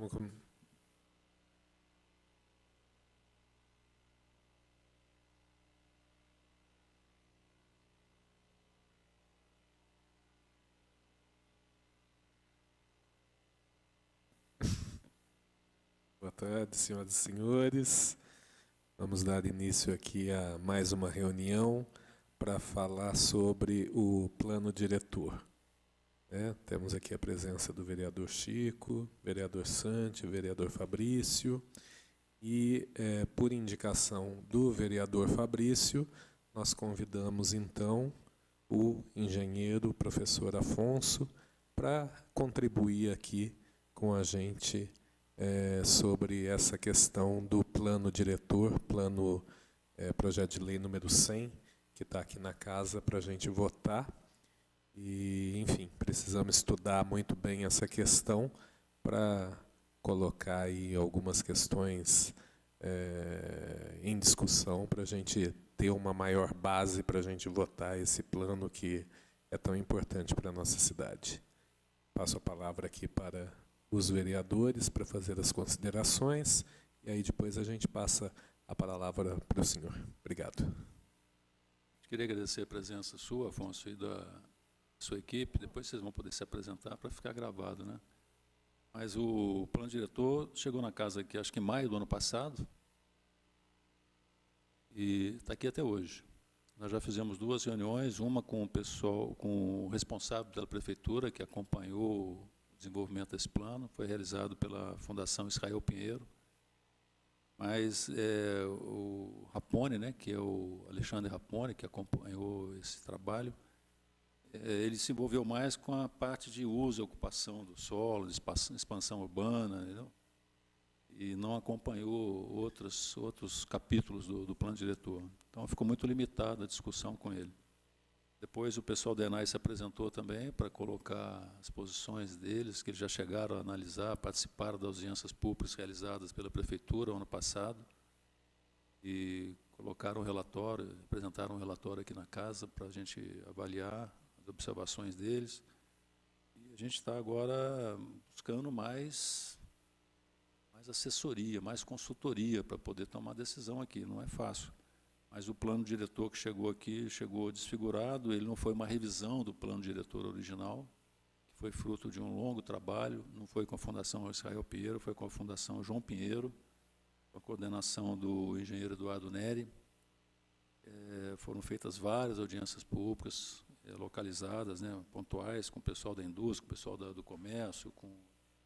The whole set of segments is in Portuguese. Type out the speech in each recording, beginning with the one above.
Boa tarde, senhoras e senhores. Vamos dar início aqui a mais uma reunião para falar sobre o plano diretor. Temos aqui a presença do vereador Chico, vereador Santi, vereador Fabrício, e, por indicação do vereador Fabrício, nós convidamos, então, o engenheiro, professor Afonso, para contribuir aqui com a gente sobre essa questão do plano diretor, projeto de lei número 100, que está aqui na casa para a gente votar. E, enfim, precisamos estudar muito bem essa questão para colocar aí algumas questões em discussão, para a gente ter uma maior base para a gente votar esse plano que é tão importante para a nossa cidade. Passo a palavra aqui para os vereadores para fazer as considerações, e aí depois a gente passa a palavra para o senhor. Obrigado. Queria agradecer a presença sua, Afonso, e da sua equipe. Depois vocês vão poder se apresentar para ficar gravado, né? Mas o plano diretor chegou na casa aqui, acho que em maio do ano passado, e está aqui até hoje. Nós já fizemos 2 reuniões, uma com o pessoal, com o responsável pela prefeitura, que acompanhou o desenvolvimento desse plano, foi realizado pela Fundação Israel Pinheiro, mas o Rapone, né, que é o Alexandre Rapone, que acompanhou esse trabalho, ele se envolveu mais com a parte de uso e ocupação do solo, de expansão urbana, entendeu? E não acompanhou outros capítulos do plano diretor. Então, ficou muito limitada a discussão com ele. Depois, o pessoal da ENAI se apresentou também para colocar as posições deles, que eles já chegaram a analisar, participaram das audiências públicas realizadas pela Prefeitura no ano passado, e colocaram um relatório, apresentaram um relatório aqui na casa para a gente avaliar as observações deles. E a gente está agora buscando mais assessoria, mais consultoria para poder tomar decisão aqui. Não é fácil. Mas o plano diretor que chegou aqui, chegou desfigurado, ele não foi uma revisão do plano diretor original, que foi fruto de um longo trabalho, não foi com a Fundação Israel Pinheiro, foi com a Fundação João Pinheiro, com a coordenação do engenheiro Eduardo Neri. Foram feitas várias audiências públicas, localizadas, né, pontuais, com o pessoal da indústria, com o pessoal do comércio, com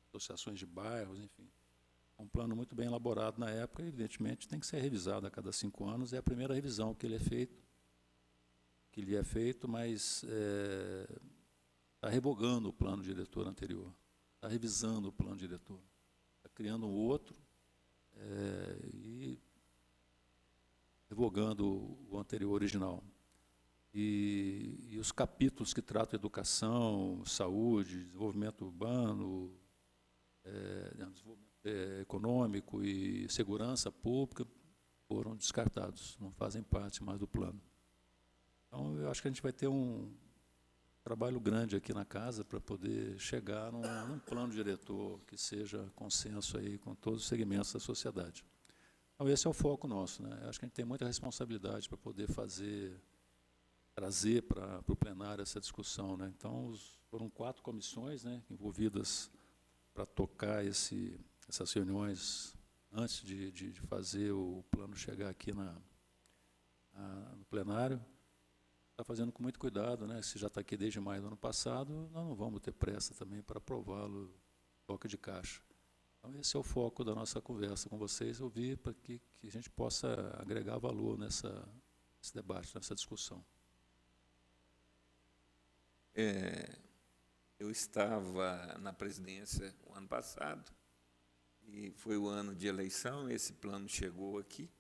associações de bairros, enfim. Um plano muito bem elaborado na época, e, evidentemente, tem que ser revisado a cada 5 anos. É a primeira revisão que lhe é feito, mas está revogando o plano diretor anterior, está revisando o plano diretor, está criando um outro e revogando o anterior original. E os capítulos que tratam educação, saúde, desenvolvimento urbano, desenvolvimento econômico e segurança pública foram descartados, não fazem parte mais do plano. Então, eu acho que a gente vai ter um trabalho grande aqui na casa para poder chegar num plano diretor que seja consenso aí com todos os segmentos da sociedade. Então, esse é o foco nosso, né? Eu acho que a gente tem muita responsabilidade para poder trazer para o plenário essa discussão, né? Então, foram 4 comissões, né, envolvidas para tocar essas reuniões antes de fazer o plano chegar aqui no plenário. Está fazendo com muito cuidado, né? Se já está aqui desde maio do ano passado, nós não vamos ter pressa também para aprová-lo, toque de caixa. Então, esse é o foco da nossa conversa com vocês, ouvir para que a gente possa agregar valor nesse debate, nessa discussão. Eu estava na presidência o ano passado, e foi o ano de eleição, esse plano chegou aqui,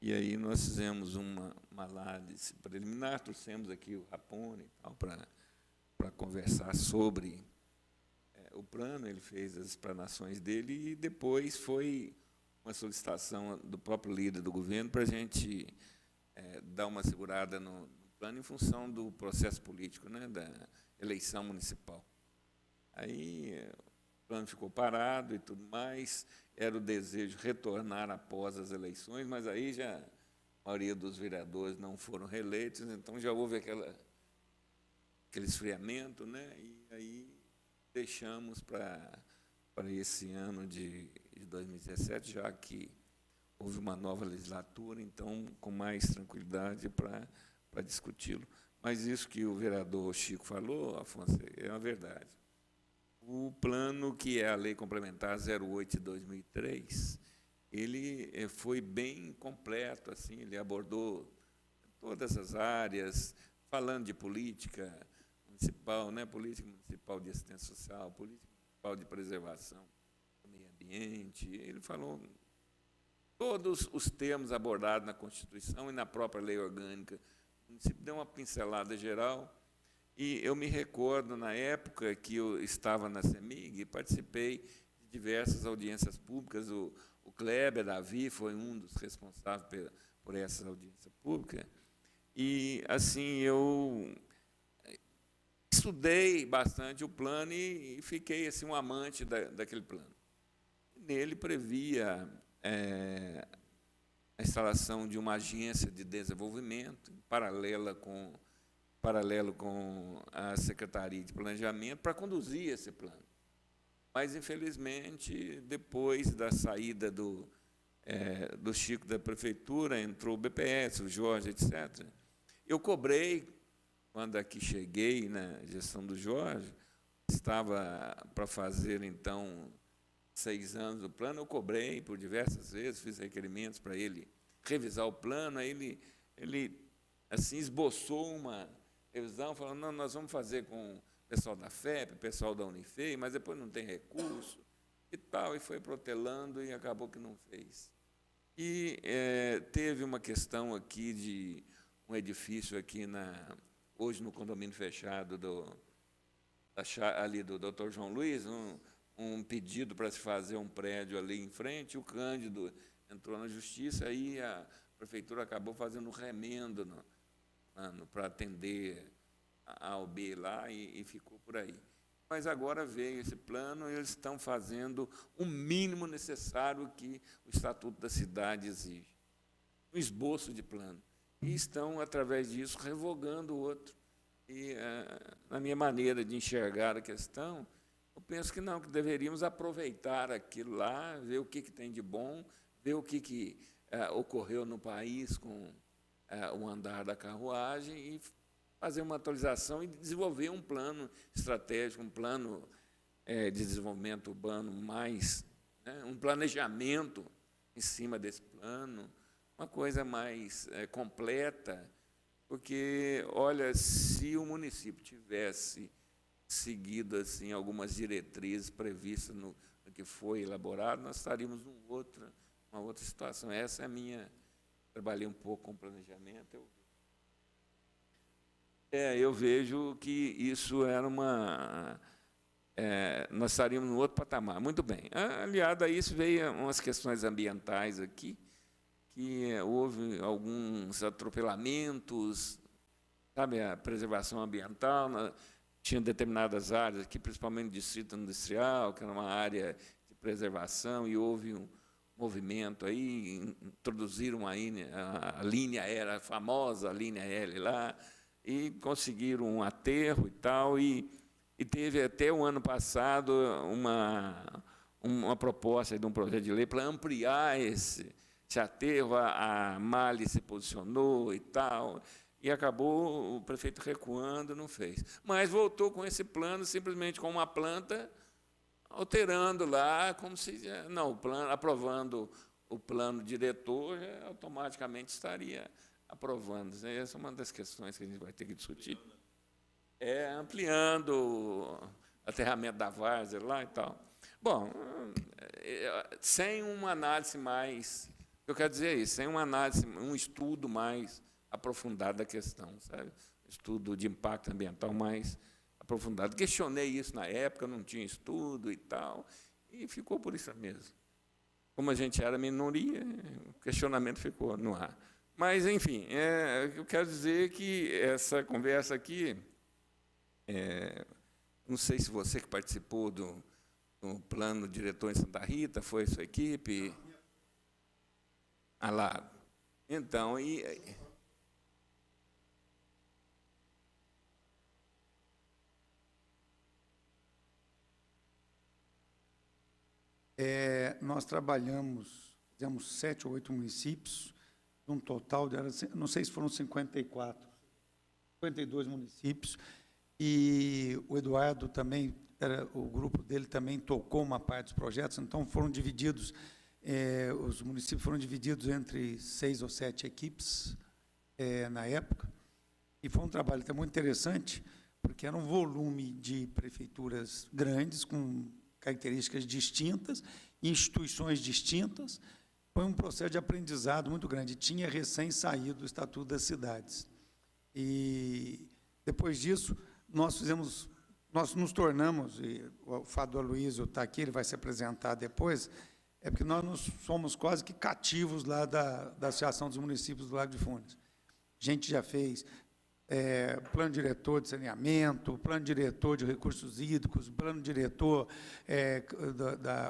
e aí nós fizemos uma análise preliminar, trouxemos aqui o Rapone e tal, para conversar sobre o plano. Ele fez as explanações dele, e depois foi uma solicitação do próprio líder do governo para a gente dar uma segurada no plano em função do processo político, né, da eleição municipal. Aí plano ficou parado e tudo mais, era o desejo de retornar após as eleições, mas aí já a maioria dos vereadores não foram reeleitos, então já houve aquele esfriamento, né? E aí deixamos para esse ano de 2017, já que houve uma nova legislatura, então com mais tranquilidade para discuti-lo. Mas isso que o vereador Chico falou, Afonso, é uma verdade. O plano, que é a Lei Complementar 08 de 2003, ele foi bem completo, assim, ele abordou todas as áreas, falando de política municipal, né, política municipal de assistência social, política municipal de preservação do meio ambiente. Ele falou todos os termos abordados na Constituição e na própria lei orgânica. O município deu uma pincelada geral. E eu me recordo, na época que eu estava na CEMIG, participei de diversas audiências públicas. O Kleber Davi foi um dos responsáveis por essas audiências públicas. E, assim, eu estudei bastante o plano e fiquei assim, um amante daquele plano. Nele previa a instalação de uma agência de desenvolvimento, em paralelo com a Secretaria de Planejamento, para conduzir esse plano. Mas, infelizmente, depois da saída do Chico da Prefeitura, entrou o BPS, o Jorge, etc. Eu cobrei, quando aqui cheguei na gestão do Jorge, estava para fazer, então, 6 anos do plano, eu cobrei por diversas vezes, fiz requerimentos para ele revisar o plano, aí ele assim, esboçou uma revisão, falando, não, nós vamos fazer com o pessoal da FEP, o pessoal da Unifei, mas depois não tem recurso, e tal, e foi protelando e acabou que não fez. E teve uma questão aqui de um edifício aqui hoje no condomínio fechado ali do Dr. João Luiz, um pedido para se fazer um prédio ali em frente, o Cândido entrou na justiça, aí a prefeitura acabou fazendo um remendo para atender a A ou B lá e ficou por aí. Mas agora veio esse plano e eles estão fazendo o mínimo necessário que o Estatuto da Cidade exige. Um esboço de plano. E estão, através disso, revogando o outro. E, na minha maneira de enxergar a questão, eu penso que não, que deveríamos aproveitar aquilo lá, ver o que tem de bom, ver o que ocorreu no país com o andar da carruagem e fazer uma atualização e desenvolver um plano estratégico, um plano de desenvolvimento urbano mais, um planejamento em cima desse plano, uma coisa mais completa, porque, olha, se o município tivesse seguido assim, algumas diretrizes previstas no que foi elaborado, nós estaríamos uma outra situação. Essa é a minha... Trabalhei um pouco com planejamento. Eu vejo que isso era nós estaríamos num outro patamar. Muito bem. Aliado a isso, veio umas questões ambientais aqui, que houve alguns atropelamentos, sabe, a preservação ambiental, tinha determinadas áreas aqui, principalmente no distrito industrial, que era uma área de preservação, e houve um movimento aí, introduziram a linha era a famosa linha L lá, e conseguiram um aterro e tal, e teve até o ano passado uma proposta de um projeto de lei para ampliar esse aterro, a Mali se posicionou e tal, e acabou o prefeito recuando, não fez. Mas voltou com esse plano, simplesmente com uma planta, alterando lá, como se... Não, aprovando o plano diretor, automaticamente estaria aprovando. Essa é uma das questões que a gente vai ter que discutir. Ampliando o aterramento da várzea lá e tal. Bom, sem uma análise mais... Eu quero dizer isso, sem uma análise, um estudo mais aprofundado da questão, sabe? Estudo de impacto ambiental mais aprofundado. Questionei isso na época, não tinha estudo e tal, e ficou por isso mesmo. Como a gente era minoria, o questionamento ficou no ar. Mas, enfim, eu quero dizer que essa conversa aqui, não sei se você que participou no plano diretor em Santa Rita, foi sua equipe? Alago. Então, nós fizemos 7 ou 8 municípios, um total de, não sei se foram 52 municípios, e o Eduardo também, o grupo dele também tocou uma parte dos projetos, então foram divididos, os municípios foram divididos entre 6 ou 7 equipes na época, e foi um trabalho até muito interessante, porque era um volume de prefeituras grandes, com características distintas, instituições distintas. Foi um processo de aprendizado muito grande. Tinha recém saído o Estatuto das Cidades. E, depois disso, nós nos tornamos, e o Fábio Aloysio está aqui, ele vai se apresentar depois, porque nós somos quase que cativos lá da Associação dos Municípios do Lago de Funes. A gente já fez plano diretor de saneamento, plano diretor de recursos hídricos, plano diretor,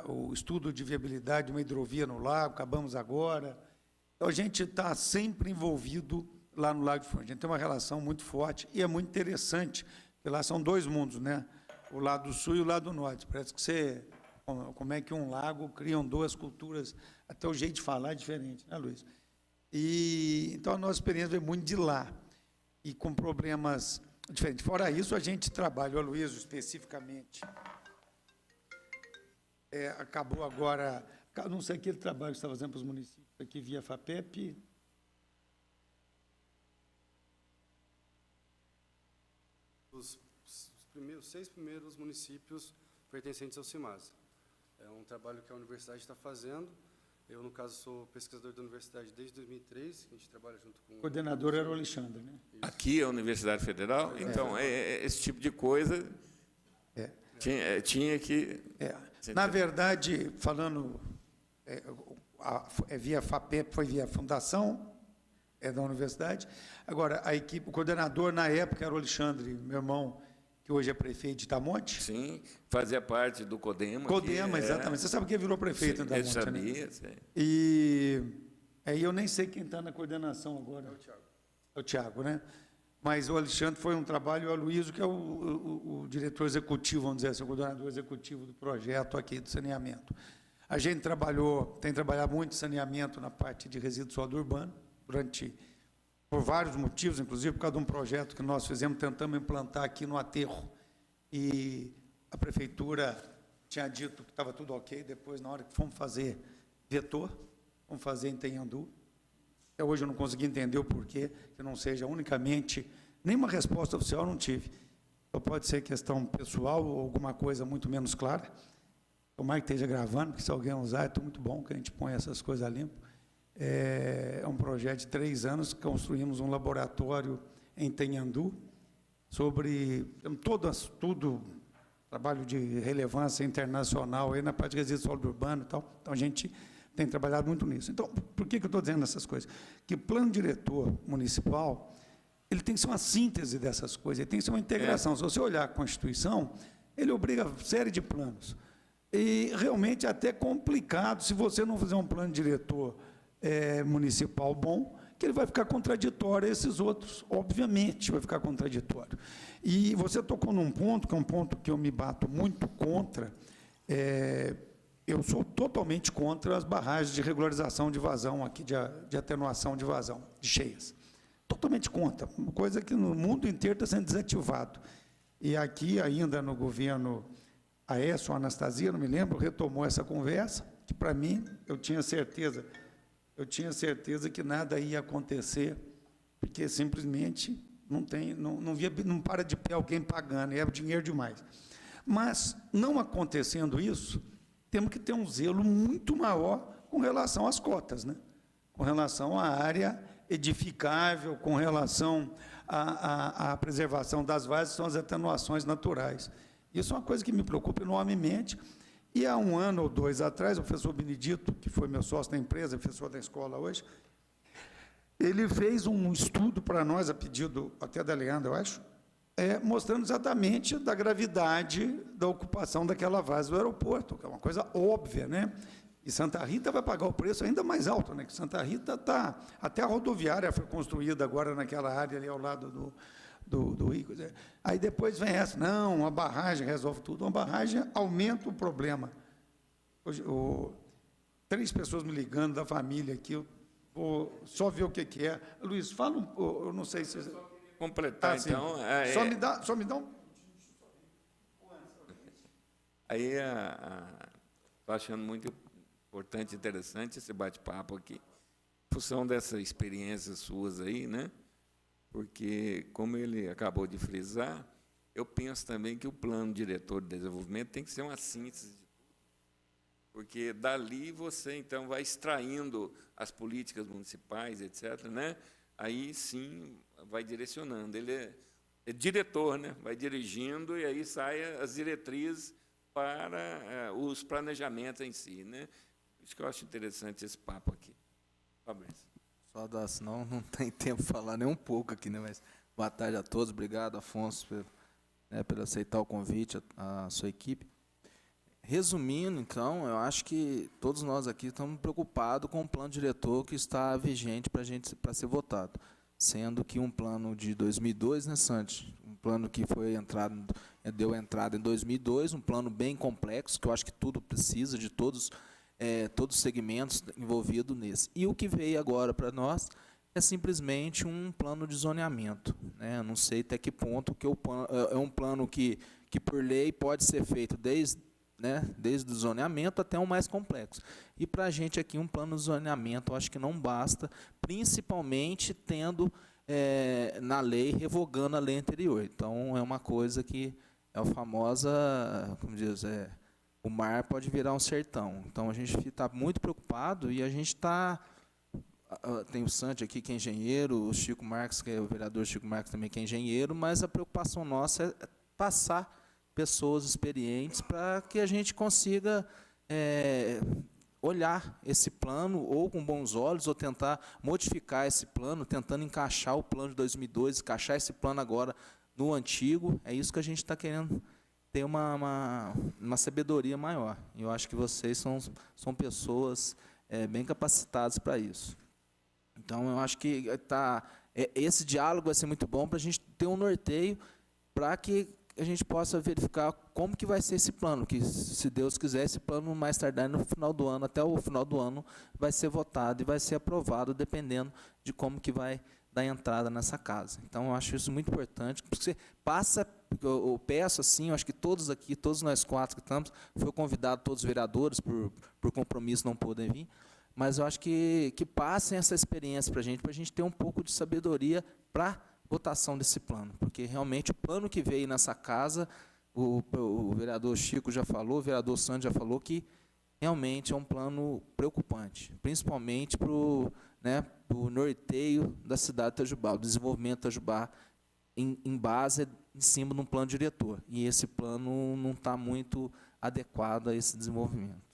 o estudo de viabilidade de uma hidrovia no lago, acabamos agora. Então, a gente está sempre envolvido lá no Lago de Funes. A gente tem uma relação muito forte e é muito interessante, porque lá são 2 mundos, né? O lado sul e o lado norte. Parece que como é que um lago criam 2 culturas, até o jeito de falar é diferente, né, Luiz? E, então, a nossa experiência veio muito de lá, e com problemas diferentes. Fora isso, a gente trabalha, o Aloysio especificamente, acabou agora, não sei aquele trabalho que você está fazendo para os municípios aqui via FAPEP. Os 6 primeiros municípios pertencentes ao CIMASA. É um trabalho que a universidade está fazendo. Eu, no caso, sou pesquisador da universidade desde 2003, a gente trabalha junto com... O coordenador era o Alexandre, né? Isso. Aqui é a Universidade Federal, então, esse tipo de coisa tinha que... Na verdade, falando, via FAPEP, foi via fundação da universidade. Agora, a equipe, o coordenador, na época, era o Alexandre, meu irmão, que hoje é prefeito de Itamonte. Sim, fazia parte do CODEMA. CODEMA, exatamente. Você sabe quem virou prefeito de Itamonte, sabia, né? Sim. E aí eu nem sei quem está na coordenação agora. É o Tiago, né? Mas o Alexandre foi um trabalho, o Aloysio, que é o diretor executivo, vamos dizer assim, o coordenador executivo do projeto aqui de saneamento. A gente tem trabalhado muito saneamento na parte de resíduo sólido urbano, por vários motivos, inclusive por causa de um projeto que nós tentamos implantar aqui no aterro, e a prefeitura tinha dito que estava tudo ok, depois, na hora que fomos fazer, vetor, fomos fazer em Tenhandu. Até hoje eu não consegui entender o porquê, que não seja unicamente, nenhuma resposta oficial eu não tive. Então, pode ser questão pessoal ou alguma coisa muito menos clara. Tomara que esteja gravando, porque se alguém usar, é muito bom que a gente ponha essas coisas a limpo. É um projeto de 3 anos, construímos um laboratório em Tenhandu, sobre tudo, trabalho de relevância internacional, aí na parte de resíduo sólido urbano e tal. Então, a gente tem trabalhado muito nisso. Então, por que eu estou dizendo essas coisas? Que o plano diretor municipal, ele tem que ser uma síntese dessas coisas, ele tem que ser uma integração. Se você olhar a Constituição, ele obriga a série de planos. E, realmente, é até complicado, se você não fizer um plano diretor municipal bom, que ele vai ficar contraditório a esses outros, obviamente vai ficar contraditório. E você tocou num ponto, que é um ponto que eu me bato muito contra, eu sou totalmente contra as barragens de regularização de vazão, aqui de atenuação de vazão, de cheias. Totalmente contra, uma coisa que no mundo inteiro está sendo desativado. E aqui, ainda no governo Aécio, Anastasia, não me lembro, retomou essa conversa, que para mim, eu tinha certeza que nada ia acontecer, porque simplesmente não para de pé alguém pagando, é dinheiro demais. Mas, não acontecendo isso, temos que ter um zelo muito maior com relação às cotas, né? Com relação à área edificável, com relação à preservação das vagens, são as atenuações naturais. Isso é uma coisa que me preocupa enormemente. E há 1 ano ou 2 atrás, o professor Benedito, que foi meu sócio da empresa, professor da escola hoje, ele fez um estudo para nós, a pedido até da Leandra, eu acho, mostrando exatamente da gravidade da ocupação daquela vaza do aeroporto, que é uma coisa óbvia, né? E Santa Rita vai pagar o preço ainda mais alto, né? Que Santa Rita está... Até a rodoviária foi construída agora naquela área ali ao lado do Rio. Aí depois vem essa, não, uma barragem resolve tudo. Uma barragem aumenta o problema. Hoje, 3 pessoas me ligando da família aqui, eu vou só ver o que é. Luiz, fala eu não sei se... Completar, então... Só me dá um... Aí, estou achando muito importante e interessante esse bate-papo aqui, em função dessa experiência suas aí, né? Porque, como ele acabou de frisar, eu penso também que o plano diretor de desenvolvimento tem que ser uma síntese de tudo, porque dali você, então, vai extraindo as políticas municipais, etc., né? Aí, sim, vai direcionando. Ele é diretor, né? Vai dirigindo e aí saem as diretrizes para os planejamentos em si, né? Isso que eu acho interessante esse papo aqui. Fabrício. Só dar, senão não tem tempo de falar nem um pouco aqui, né? Mas boa tarde a todos, obrigado, Afonso, por aceitar o convite, a sua equipe. Resumindo, então, eu acho que todos nós aqui estamos preocupados com o plano diretor que está vigente para ser votado, sendo que um plano de 2002, né, Santi? Um plano que deu entrada em 2002, um plano bem complexo, que eu acho que tudo precisa de todos os segmentos envolvidos nesse. E o que veio agora para nós é simplesmente um plano de zoneamento, né? Não sei até que ponto que é um plano que por lei pode ser feito desde o zoneamento até o mais complexo. E para a gente aqui, um plano de zoneamento, eu acho que não basta, principalmente tendo na lei, revogando a lei anterior. Então, é uma coisa que é a famosa, como diz, o mar pode virar um sertão. Então, a gente está muito preocupado e a gente está... Tem o Santi aqui, que é engenheiro, o Chico Marques, que é o vereador Chico Marques também, que é engenheiro, mas a preocupação nossa é passar pessoas experientes para que a gente consiga olhar esse plano ou com bons olhos ou tentar modificar esse plano, tentando encaixar o plano de 2002, encaixar esse plano agora no antigo. É isso que a gente está querendo ter uma sabedoria maior. E eu acho que vocês são pessoas bem capacitadas para isso. Então, eu acho que esse diálogo vai ser muito bom para a gente ter um norteio para que a gente possa verificar como que vai ser esse plano, que, se Deus quiser, esse plano mais tardar no final do ano, até o final do ano, vai ser votado e vai ser aprovado, dependendo de como que vai dar entrada nessa casa. Então, eu acho isso muito importante, porque você passa, eu peço assim, eu acho que todos aqui, todos nós 4 que estamos, foi convidado todos os vereadores, por compromisso não podem vir, mas eu acho que passem essa experiência para a gente ter um pouco de sabedoria para votação desse plano, porque realmente o plano que veio nessa casa, o vereador Chico já falou, o vereador Santos já falou, que realmente é um plano preocupante, principalmente para o norteio da cidade de Itajubá, o desenvolvimento de Itajubá em base, em cima de um plano diretor, e esse plano não está muito adequado a esse desenvolvimento.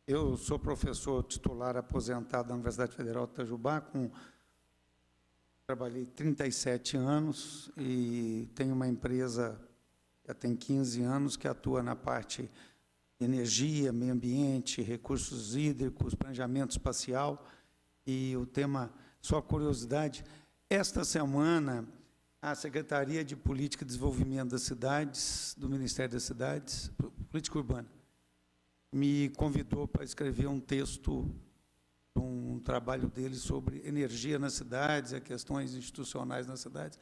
Eu sou professor titular aposentado da Universidade Federal de Itajubá, trabalhei 37 anos e tenho uma empresa que já tem 15 anos que atua na parte de energia, meio ambiente, recursos hídricos, planejamento espacial. E o tema, só curiosidade, esta semana a Secretaria de Política e Desenvolvimento das Cidades, do Ministério das Cidades, Política Urbana, me convidou para escrever um texto, um trabalho dele sobre energia nas cidades, as questões institucionais nas cidades.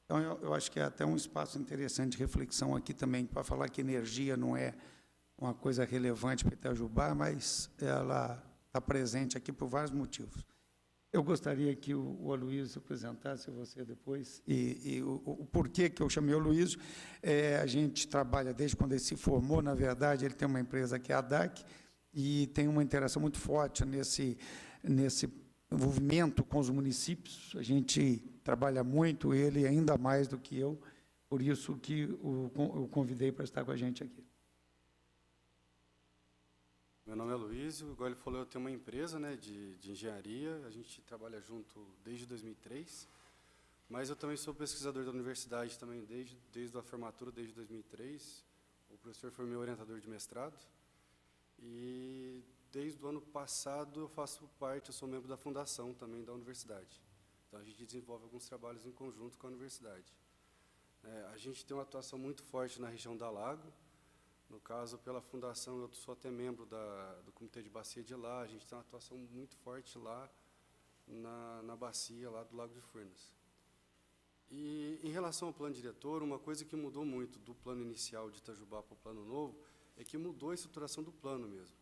Então, eu acho que é até um espaço interessante de reflexão aqui também, para falar que energia não é uma coisa relevante para Itajubá, mas ela está presente aqui por vários motivos. Eu gostaria que o Aloysio apresentasse você depois, e o porquê que eu chamei o Aloysio. A gente trabalha desde quando ele se formou, na verdade, ele tem uma empresa que é a DAC, e tem uma interação muito forte nesse envolvimento com os municípios. A gente trabalha muito, ele ainda mais do que eu, por isso que eu convidei para estar com a gente aqui. Meu nome é Luísio, igual ele falou, eu tenho uma empresa, né, de engenharia, a gente trabalha junto desde 2003, mas eu também sou pesquisador da universidade também desde a formatura, desde 2003. O professor foi meu orientador de mestrado e desde o ano passado eu faço parte, eu sou membro da fundação também da universidade. Então a gente desenvolve alguns trabalhos em conjunto com a universidade. A gente tem uma atuação muito forte na região da Lago. No caso, pela fundação, eu sou até membro do comitê de bacia de lá, a gente tem uma atuação muito forte lá na bacia lá do Lago de Furnas. E em relação ao plano diretor, uma coisa que mudou muito do plano inicial de Itajubá para o plano novo é que mudou a estruturação do plano mesmo.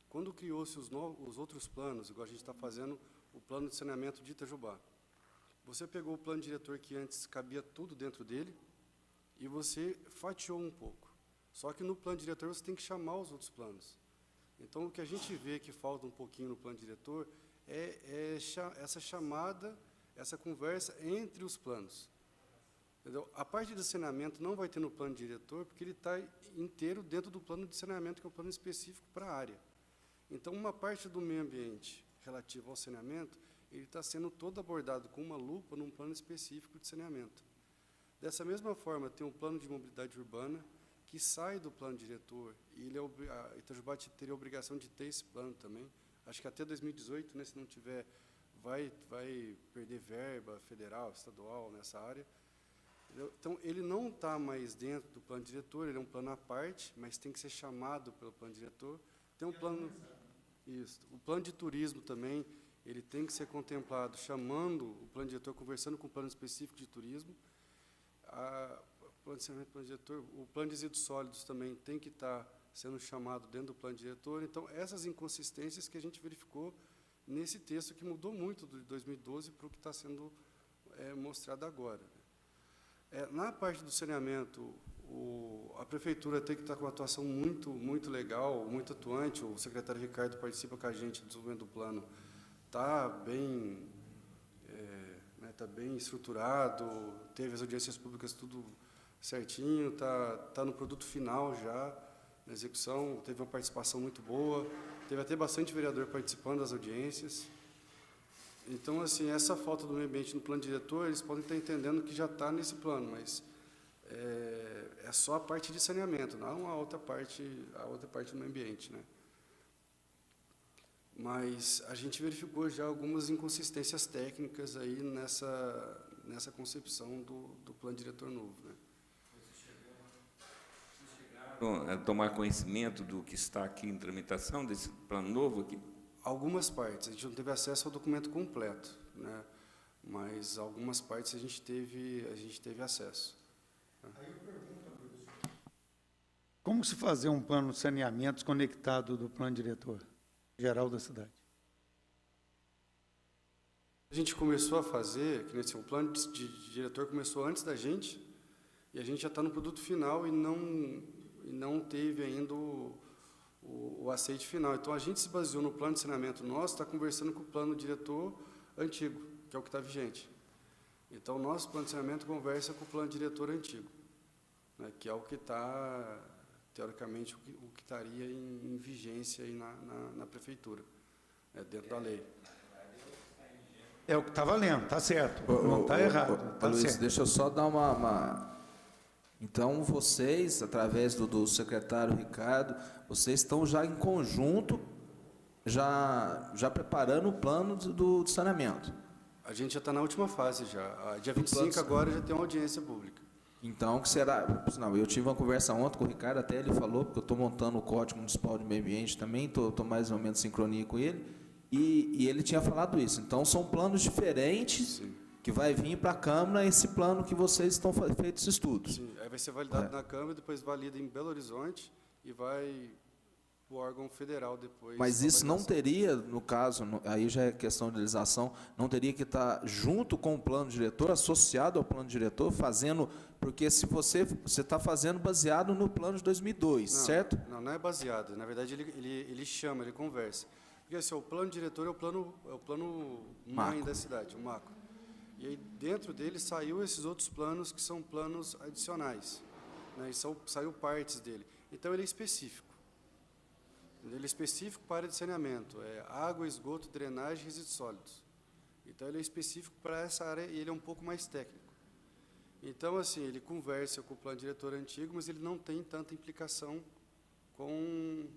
Quando criou-se os outros planos, igual a gente está fazendo o plano de saneamento de Itajubá, você pegou o plano diretor que antes cabia tudo dentro dele e você fatiou um pouco. Só que no plano diretor você tem que chamar os outros planos. Então, o que a gente vê que falta um pouquinho no plano diretor é essa chamada, essa conversa entre os planos. Entendeu? A parte de saneamento não vai ter no plano diretor, porque ele está inteiro dentro do plano de saneamento, que é um plano específico para a área. Então, uma parte do meio ambiente relativa ao saneamento, ele está sendo todo abordado com uma lupa num plano específico de saneamento. Dessa mesma forma, tem um plano de mobilidade urbana, que sai do plano diretor, e a Itajubá teria a obrigação de ter esse plano também. Acho que até 2018, né, se não tiver, vai perder verba federal, estadual nessa área. Então, ele não está mais dentro do plano diretor, ele é um plano à parte, mas tem que ser chamado pelo plano diretor. Tem um plano... Isso. O plano de turismo também, ele tem que ser contemplado, chamando o plano diretor, conversando com o plano específico de turismo. O plano de resíduos sólidos também tem que estar sendo chamado dentro do plano diretor. Então, essas inconsistências que a gente verificou nesse texto, que mudou muito de 2012 para o que está sendo mostrado agora. Na parte do saneamento, a prefeitura tem que estar com uma atuação muito legal, muito atuante. O secretário Ricardo participa com a gente do desenvolvimento do plano. Está bem, tá bem estruturado, teve as audiências públicas tudo certinho, tá no produto final já, na execução, teve uma participação muito boa, teve até bastante vereador participando das audiências. Então, assim, essa falta do meio ambiente no plano diretor, eles podem estar entendendo que já está nesse plano, mas é só a parte de saneamento, não a outra parte do meio ambiente, né? Mas a gente verificou já algumas inconsistências técnicas aí nessa concepção do plano diretor novo, né? A tomar conhecimento do que está aqui em tramitação, desse plano novo aqui? Algumas partes, a gente não teve acesso ao documento completo, né? Mas algumas partes a gente teve acesso. Aí eu pergunto, Luiz, como se fazer um plano de saneamento desconectado do plano diretor geral da cidade? A gente começou a fazer, o plano de diretor começou antes da gente, e a gente já está no produto final e não teve ainda o aceite final. Então, a gente se baseou no plano de saneamento nosso, está conversando com o plano diretor antigo, que é o que está vigente. Então, o nosso plano de saneamento conversa com o plano diretor antigo, né, que é o que está, teoricamente, o que estaria em vigência aí na prefeitura, dentro da lei. É o que está valendo, está certo, não está errado. Tá Luiz, certo. deixa eu só dar uma... Então, vocês, através do secretário Ricardo, vocês estão já em conjunto, já preparando o plano do saneamento. A gente já está na última fase já. Dia 25 agora já tem uma audiência pública. Então, que será... Não, eu tive uma conversa ontem com o Ricardo, até ele falou, porque eu estou montando o Código Municipal de Meio Ambiente também, estou mais ou menos em sincronia com ele, e ele tinha falado isso. Então, são planos diferentes... Sim. Que vai vir para a Câmara esse plano que vocês estão feitos esses estudos. Sim, aí vai ser validado na Câmara, depois valida em Belo Horizonte e vai o órgão federal depois. Mas isso não teria, no caso, aí já é questão de legislação, não teria que estar junto com o plano diretor, associado ao plano diretor, fazendo, porque se você está fazendo baseado no plano de 2002, não, certo? Não é baseado, na verdade ele chama, ele conversa. Porque assim, o plano diretor é o plano mãe da cidade, o macro. E aí, dentro dele, saiu esses outros planos, que são planos adicionais, né? E saiu partes dele. Então, ele é específico. Ele é específico para a área de saneamento, é água, esgoto, drenagem e resíduos sólidos. Então, ele é específico para essa área e ele é um pouco mais técnico. Então, assim, ele conversa com o plano diretor antigo, mas ele não tem tanta implicação com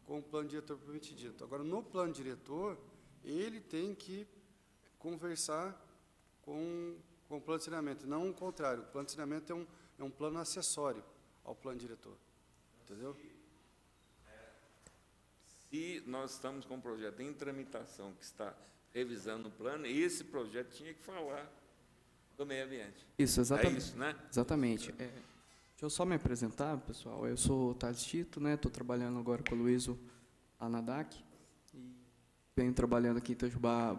o plano diretor propriamente dito. Agora, no plano diretor, ele tem que conversar com o plano de saneamento, não o contrário. O plano de saneamento é um plano acessório ao plano diretor. Entendeu? Se nós estamos com um projeto em tramitação que está revisando o plano, esse projeto tinha que falar do meio ambiente. Isso, exatamente. É isso, né? Exatamente. Deixa eu só me apresentar, pessoal. Eu sou o Thales Tito, né? Estou trabalhando agora com o Luísio Anadac. E venho trabalhando aqui em Itajubá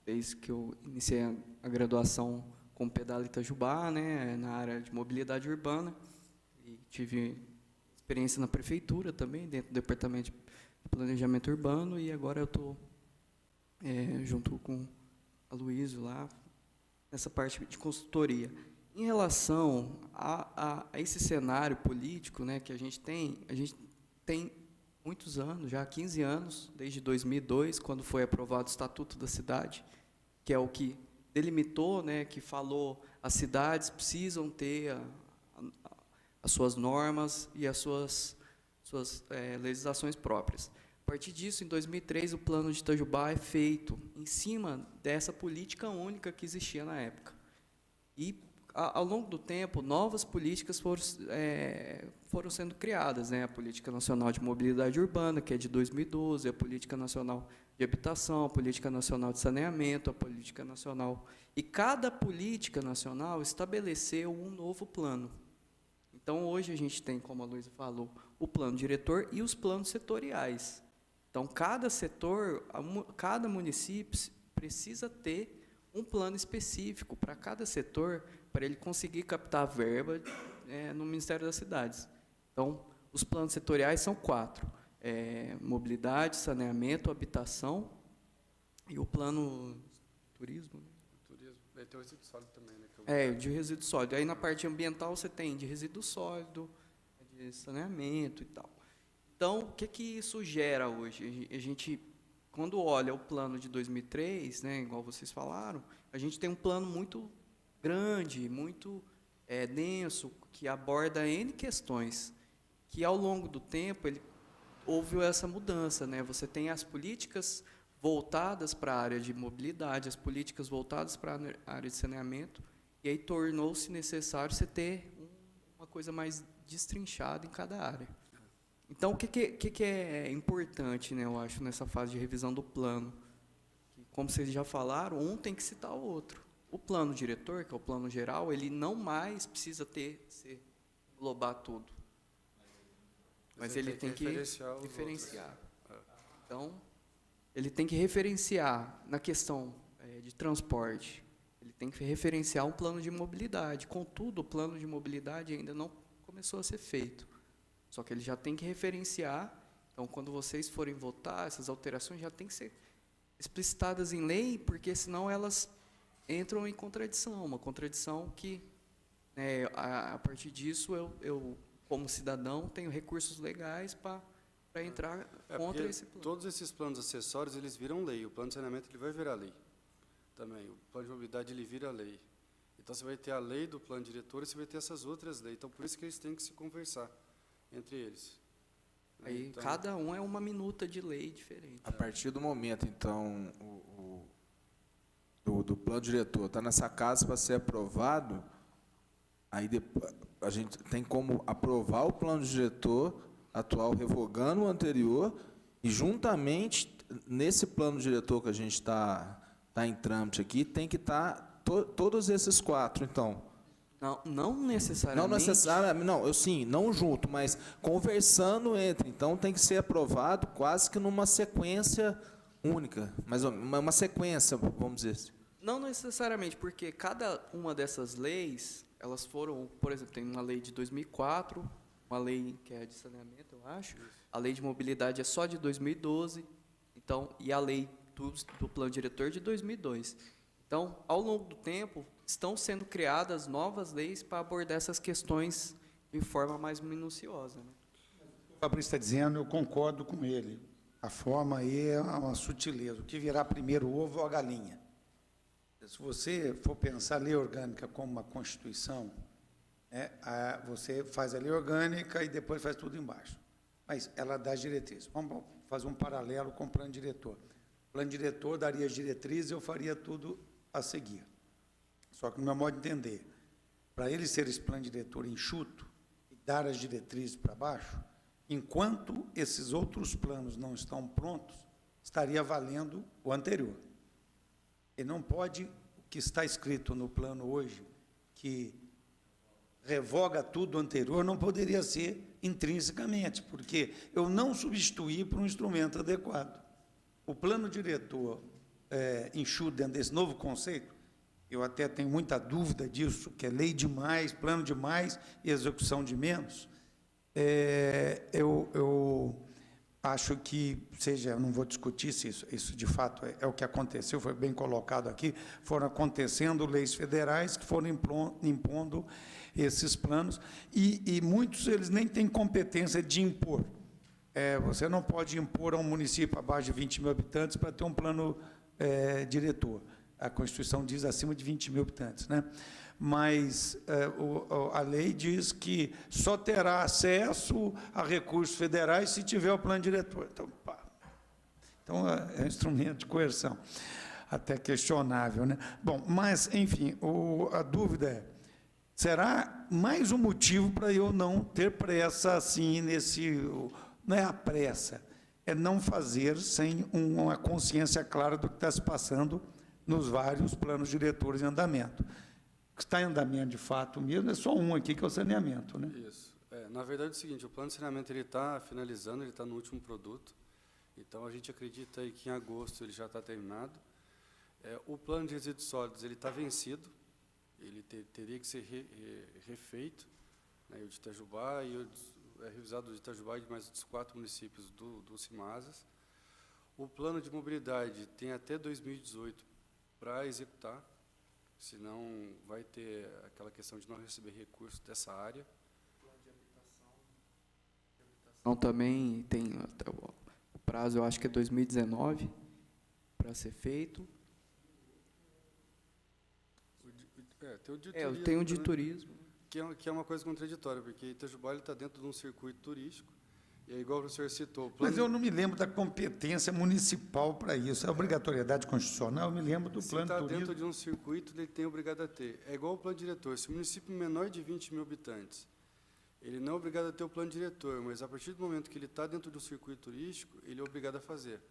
desde que eu iniciei a graduação com Pedala Itajubá, né? Na área de mobilidade urbana. E tive experiência na prefeitura também, dentro do departamento de planejamento urbano. E agora eu estou junto com a Luísio lá, nessa parte de consultoria. Em relação a esse cenário político, né, que a gente tem muitos anos, já 15 anos, desde 2002, quando foi aprovado o Estatuto da Cidade, que é o que delimitou, né, que falou as cidades precisam ter as suas normas e as suas legislações próprias. A partir disso, em 2003, o Plano de Itajubá é feito em cima dessa política única que existia na época. E, ao longo do tempo, novas políticas foram sendo criadas, né? A Política Nacional de Mobilidade Urbana, que é de 2012, a Política Nacional de Habitação, a Política Nacional de Saneamento, a Política Nacional... E cada política nacional estabeleceu um novo plano. Então, hoje, a gente tem, como a Luísa falou, o plano diretor e os planos setoriais. Então, cada setor, cada município precisa ter um plano específico para cada setor, para ele conseguir captar verba no Ministério das Cidades. Então, os planos setoriais são 4. Mobilidade, saneamento, habitação e o plano turismo. Né? Turismo. Tem o resíduo sólido também, né? De resíduo sólido. Aí, na parte ambiental, você tem de resíduo sólido, de saneamento e tal. Então, o que isso gera hoje? A gente, quando olha o plano de 2003, né, igual vocês falaram, a gente tem um plano muito grande, muito denso, que aborda N questões, que ao longo do tempo houve essa mudança. Né? Você tem as políticas voltadas para a área de mobilidade, as políticas voltadas para a área de saneamento, e aí tornou-se necessário você ter uma coisa mais destrinchada em cada área. Então, o que é importante, né, eu acho, nessa fase de revisão do plano? Como vocês já falaram, um tem que citar o outro. O plano diretor, que é o plano geral, ele não mais precisa englobar tudo. Mas ele tem que referenciar. Então, ele tem que referenciar na questão de transporte. Ele tem que referenciar um plano de mobilidade. Contudo, o plano de mobilidade ainda não começou a ser feito. Só que ele já tem que referenciar. Então, quando vocês forem votar, essas alterações já têm que ser explicitadas em lei, porque senão elas entram em contradição. Uma contradição que, a partir disso, eu, como cidadão, tenho recursos legais para entrar contra esse plano. Todos esses planos acessórios, eles viram lei. O plano de saneamento ele vai virar lei também. O plano de mobilidade ele vira lei. Então, você vai ter a lei do plano diretor e você vai ter essas outras leis. Então, por isso que eles têm que se conversar entre eles. Aí, então, cada um é uma minuta de lei diferente. A partir do momento, então, do plano diretor está nessa casa para ser aprovado, aí depois, a gente tem como aprovar o plano diretor atual, revogando o anterior, e juntamente, nesse plano diretor que a gente está em trâmite aqui, tem que estar todos esses 4, então. Não necessariamente. Não necessariamente, não junto, mas conversando entre. Então, tem que ser aprovado quase que numa sequência única, mas uma sequência, vamos dizer assim. Não necessariamente, porque cada uma dessas leis, elas foram, por exemplo, tem uma lei de 2004, uma lei que é de saneamento, eu acho, a lei de mobilidade é só de 2012, então, e a lei do plano diretor de 2002. Então, ao longo do tempo, estão sendo criadas novas leis para abordar essas questões de forma mais minuciosa. Né? Fabrício está dizendo, eu concordo com ele. A forma aí é uma sutileza. O que virá primeiro, o ovo ou a galinha? Se você for pensar a lei orgânica como uma Constituição, você faz a lei orgânica e depois faz tudo embaixo. Mas ela dá diretrizes. Vamos fazer um paralelo com o plano diretor. O plano diretor daria as diretrizes e eu faria tudo a seguir. Só que, no meu modo de entender, para ele ser esse plano diretor enxuto e dar as diretrizes para baixo, enquanto esses outros planos não estão prontos, estaria valendo o anterior. Ele não pode, o que está escrito no plano hoje, que revoga tudo anterior, não poderia ser intrinsecamente, porque eu não substituí por um instrumento adequado. O plano diretor enxuto dentro desse novo conceito, eu até tenho muita dúvida disso, que é lei de mais, plano de mais e execução de menos. Eu acho que seja, não vou discutir se isso de fato é o que aconteceu, foi bem colocado aqui, foram acontecendo leis federais que foram impondo esses planos, e muitos eles nem têm competência de impor. Você não pode impor a um município abaixo de 20 mil habitantes para ter um plano diretor. A Constituição diz acima de 20 mil habitantes, né? Mas a lei diz que só terá acesso a recursos federais se tiver o plano diretor. Então é um instrumento de coerção, até questionável, né? Bom, mas, enfim, a dúvida será mais um motivo para eu não ter pressa assim não é a pressa, é não fazer sem uma consciência clara do que está se passando nos vários planos diretores em andamento. O que está em andamento, de fato, mesmo, é só um aqui, que é o saneamento, né? Isso. Na verdade, é o seguinte, o plano de saneamento está finalizando, ele está no último produto, então a gente acredita aí que em agosto ele já está terminado. O plano de resíduos sólidos ele está vencido, ele teria que ser refeito, né, o de Itajubá e revisado o de Itajubá e de mais os 4 municípios do CIMASAS. O plano de mobilidade tem até 2018 para executar, senão vai ter aquela questão de não receber recursos dessa área. Então, também tem o prazo, eu acho que é 2019 para ser feito. Tem o de turismo. Que é uma coisa contraditória, porque Itajubá está dentro de um circuito turístico, e é igual o professor citou. Mas eu não me lembro da competência municipal para isso. A obrigatoriedade constitucional, eu me lembro do plano turístico. Se está turismo. dentro de um circuito, ele tem obrigado a ter. É igual o plano diretor. Se o município menor de 20 mil habitantes, ele não é obrigado a ter o plano diretor, mas a partir do momento que ele está dentro de um circuito turístico, ele é obrigado a fazer.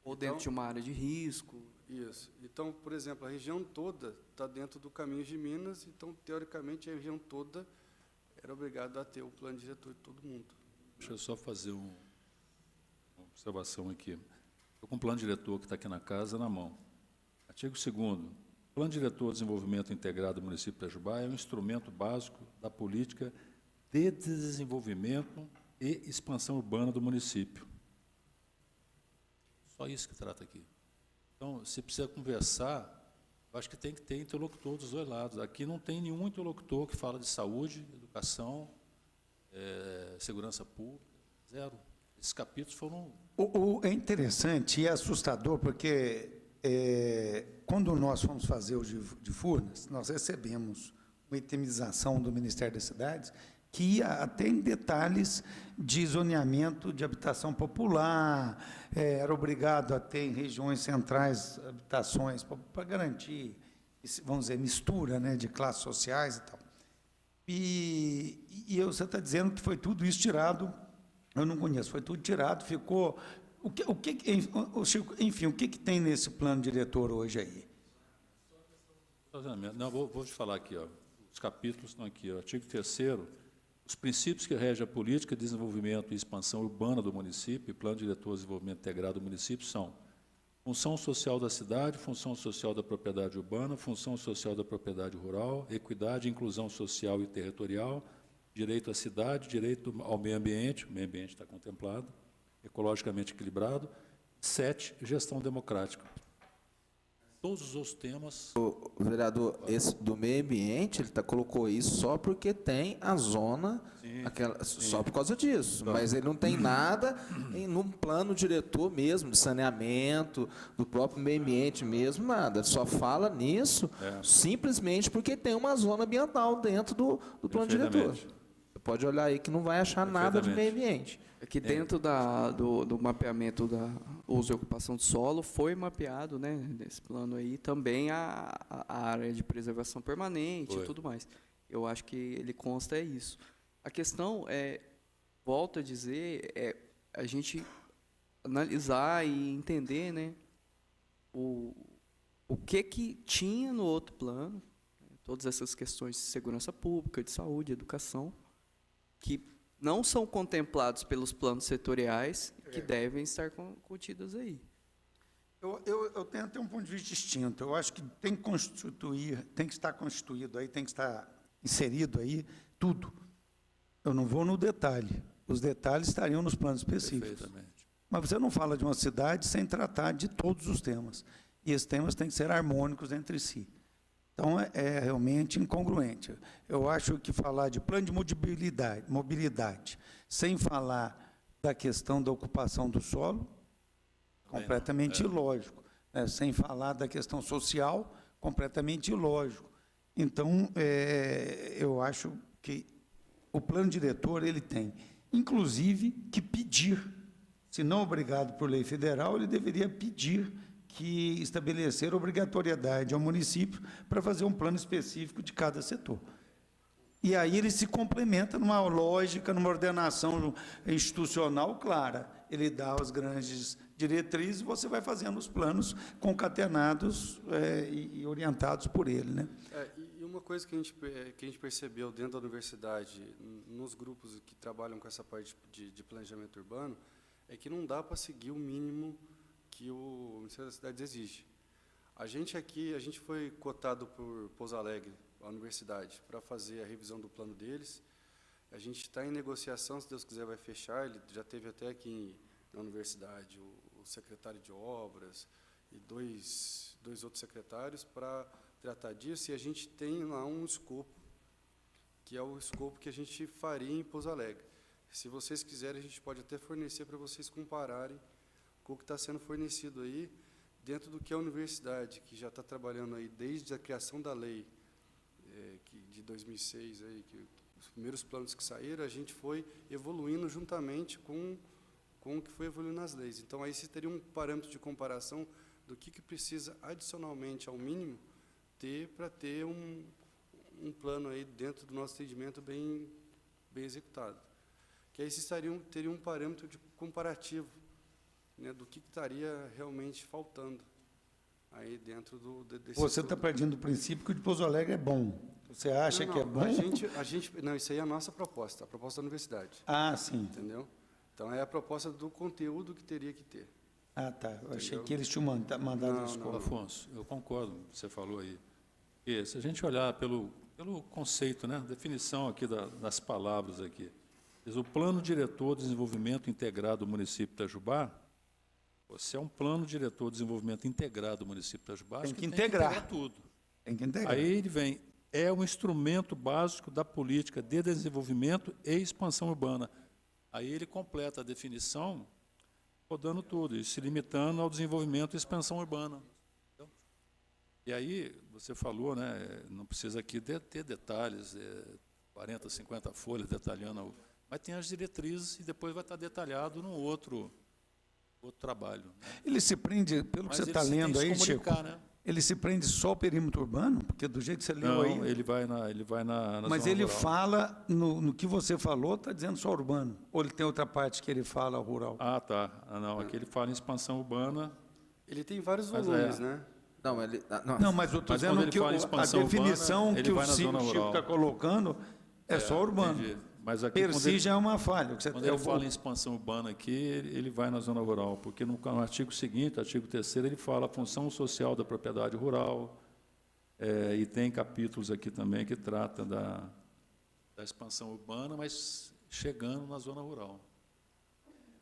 Ou dentro de uma área de risco. Isso. Então, por exemplo, a região toda está dentro do Caminhos de Minas, então, teoricamente, a região toda era obrigada a ter o plano diretor de todo mundo. Deixa eu só fazer uma observação aqui. Estou com o plano diretor que está aqui na casa na mão. Artigo 2º. Plano diretor de desenvolvimento integrado do município de Itajubá é um instrumento básico da política de desenvolvimento e expansão urbana do município. Só isso que trata aqui. Então, se precisa conversar, eu acho que tem que ter interlocutor dos dois lados. Aqui não tem nenhum interlocutor que fala de saúde, educação, segurança pública, zero. Esses capítulos foram... É interessante e é assustador, porque quando nós fomos fazer o de Furnas, nós recebemos uma itemização do Ministério das Cidades que ia até em detalhes de zoneamento de habitação popular, era obrigado a ter em regiões centrais habitações para garantir, vamos dizer, mistura, né, de classes sociais e tal. E você está dizendo que foi tudo isso tirado, eu não conheço, foi tudo tirado, ficou... Enfim, o que tem nesse plano diretor hoje aí? Não, vou te falar aqui, ó. Os capítulos estão aqui, ó. Artigo 3º, os princípios que regem a política de desenvolvimento e expansão urbana do município e plano diretor de desenvolvimento integrado do município são função social da cidade, função social da propriedade urbana, função social da propriedade rural, equidade e inclusão social e territorial, direito à cidade, direito ao meio ambiente, o meio ambiente está contemplado, ecologicamente equilibrado. 7, gestão democrática. todos os outros temas. O vereador, esse do meio ambiente, ele colocou isso só porque tem a zona, só por causa disso. Mas ele não tem nada num plano diretor mesmo, de saneamento, do próprio meio ambiente mesmo, nada. Ele só fala nisso simplesmente porque tem uma zona ambiental dentro do plano diretor. Você pode olhar aí que não vai achar nada de meio ambiente. Aqui dentro do mapeamento da uso e ocupação de solo, foi mapeado, né, nesse plano aí, também a área de preservação permanente e tudo mais. Eu acho que ele consta isso. A questão é, volto a dizer, é a gente analisar e entender, né, o que tinha no outro plano, todas essas questões de segurança pública, de saúde, educação, que não são contemplados pelos planos setoriais, que devem estar contidos aí. Eu tenho até um ponto de vista distinto. Eu acho que tem que estar constituído aí, tem que estar inserido aí tudo. Eu não vou no detalhe. Os detalhes estariam nos planos específicos. Mas você não fala de uma cidade sem tratar de todos os temas. E esses temas têm que ser harmônicos entre si. Então, é realmente incongruente. Eu acho que falar de plano de mobilidade sem falar da questão da ocupação do solo, completamente ilógico. Né? Sem falar da questão social, completamente ilógico. Então, eu acho que o plano diretor ele tem, inclusive, que pedir, se não obrigado por lei federal, ele deveria pedir que estabelecer obrigatoriedade ao município para fazer um plano específico de cada setor. E aí ele se complementa numa lógica, numa ordenação institucional clara. Ele dá as grandes diretrizes, você vai fazendo os planos concatenados e orientados por ele, né? E uma coisa que a gente percebeu dentro da universidade, nos grupos que trabalham com essa parte de planejamento urbano, é que não dá para seguir o mínimo que o Ministério das Cidades exige. A gente foi cotado por Pouso Alegre, a universidade, para fazer a revisão do plano deles. A gente está em negociação, se Deus quiser vai fechar. Ele já teve até aqui na universidade o secretário de obras e dois outros secretários para tratar disso, e a gente tem lá um escopo, que é o escopo que a gente faria em Pouso Alegre. Se vocês quiserem, a gente pode até fornecer para vocês compararem com o que está sendo fornecido aí, dentro do que a universidade, que já está trabalhando aí desde a criação da lei de 2006, aí, que os primeiros planos que saíram, a gente foi evoluindo juntamente com o que foi evoluindo nas leis. Então, aí você teria um parâmetro de comparação do que precisa adicionalmente ao mínimo para ter um plano aí dentro do nosso atendimento bem executado. Que aí vocês teriam um parâmetro de comparativo, né, do que estaria realmente faltando aí dentro desse... Você está partindo do princípio que o de Pouso Alegre é bom. Você acha que é bom? Não, isso aí é a nossa proposta, a proposta da universidade. Ah, sim. Entendeu? Então, é a proposta do conteúdo que teria que ter. Ah, tá. Eu achei que eles tinham mandado a escola. Afonso, eu concordo com o que você falou aí. E se a gente olhar pelo conceito, né, definição aqui das palavras aqui, diz o Plano Diretor de Desenvolvimento Integrado do município de Itajubá. Se é um plano diretor de desenvolvimento integrado do município de Itajubá, tem que integrar tudo. Tem que integrar. Aí ele vem, é um instrumento básico da política de desenvolvimento e expansão urbana. Aí ele completa a definição, rodando tudo, e se limitando ao desenvolvimento e expansão urbana. Entendeu? E aí, você falou, né, não precisa aqui ter detalhes, 40, 50 folhas detalhando, mas tem as diretrizes e depois vai estar detalhado num outro trabalho. Né? Ele se prende, pelo que você está lendo aí, Chico, né? Ele se prende só ao perímetro urbano? Porque do jeito que você leu aí... Não, ele vai na Mas zona ele rural. fala, no que você falou, está dizendo só urbano. Ou ele tem outra parte que ele fala rural? Ah, tá. Não, aqui ele fala em expansão urbana. Ele tem vários volumes, né? Não, mas eu estou dizendo que a definição urbana, que o Chico está colocando é só urbano. Entendi. Mas aqui, Per si já é uma falha. Quando ele fala em expansão urbana aqui, ele vai na zona rural, porque no artigo seguinte, artigo 3º, ele fala a função social da propriedade rural, e tem capítulos aqui também que trata da expansão urbana, mas chegando na zona rural.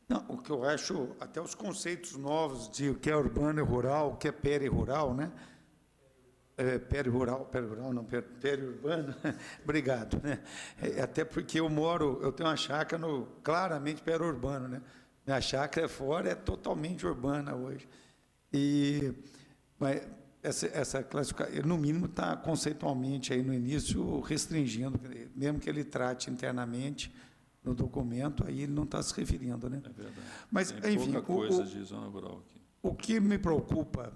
Não, o que eu acho, até os conceitos novos de o que é urbano e rural, o que é perirural, né? periurbano, obrigado, né? Até porque eu tenho uma chácara claramente periurbano, né? Minha chácara fora é totalmente urbana hoje. Mas essa classificação, no mínimo, está conceitualmente aí no início restringindo, mesmo que ele trate internamente no documento, aí ele não está se referindo, né? É verdade. Mas, Tem enfim, pouca coisa de zona rural aqui. o que me preocupa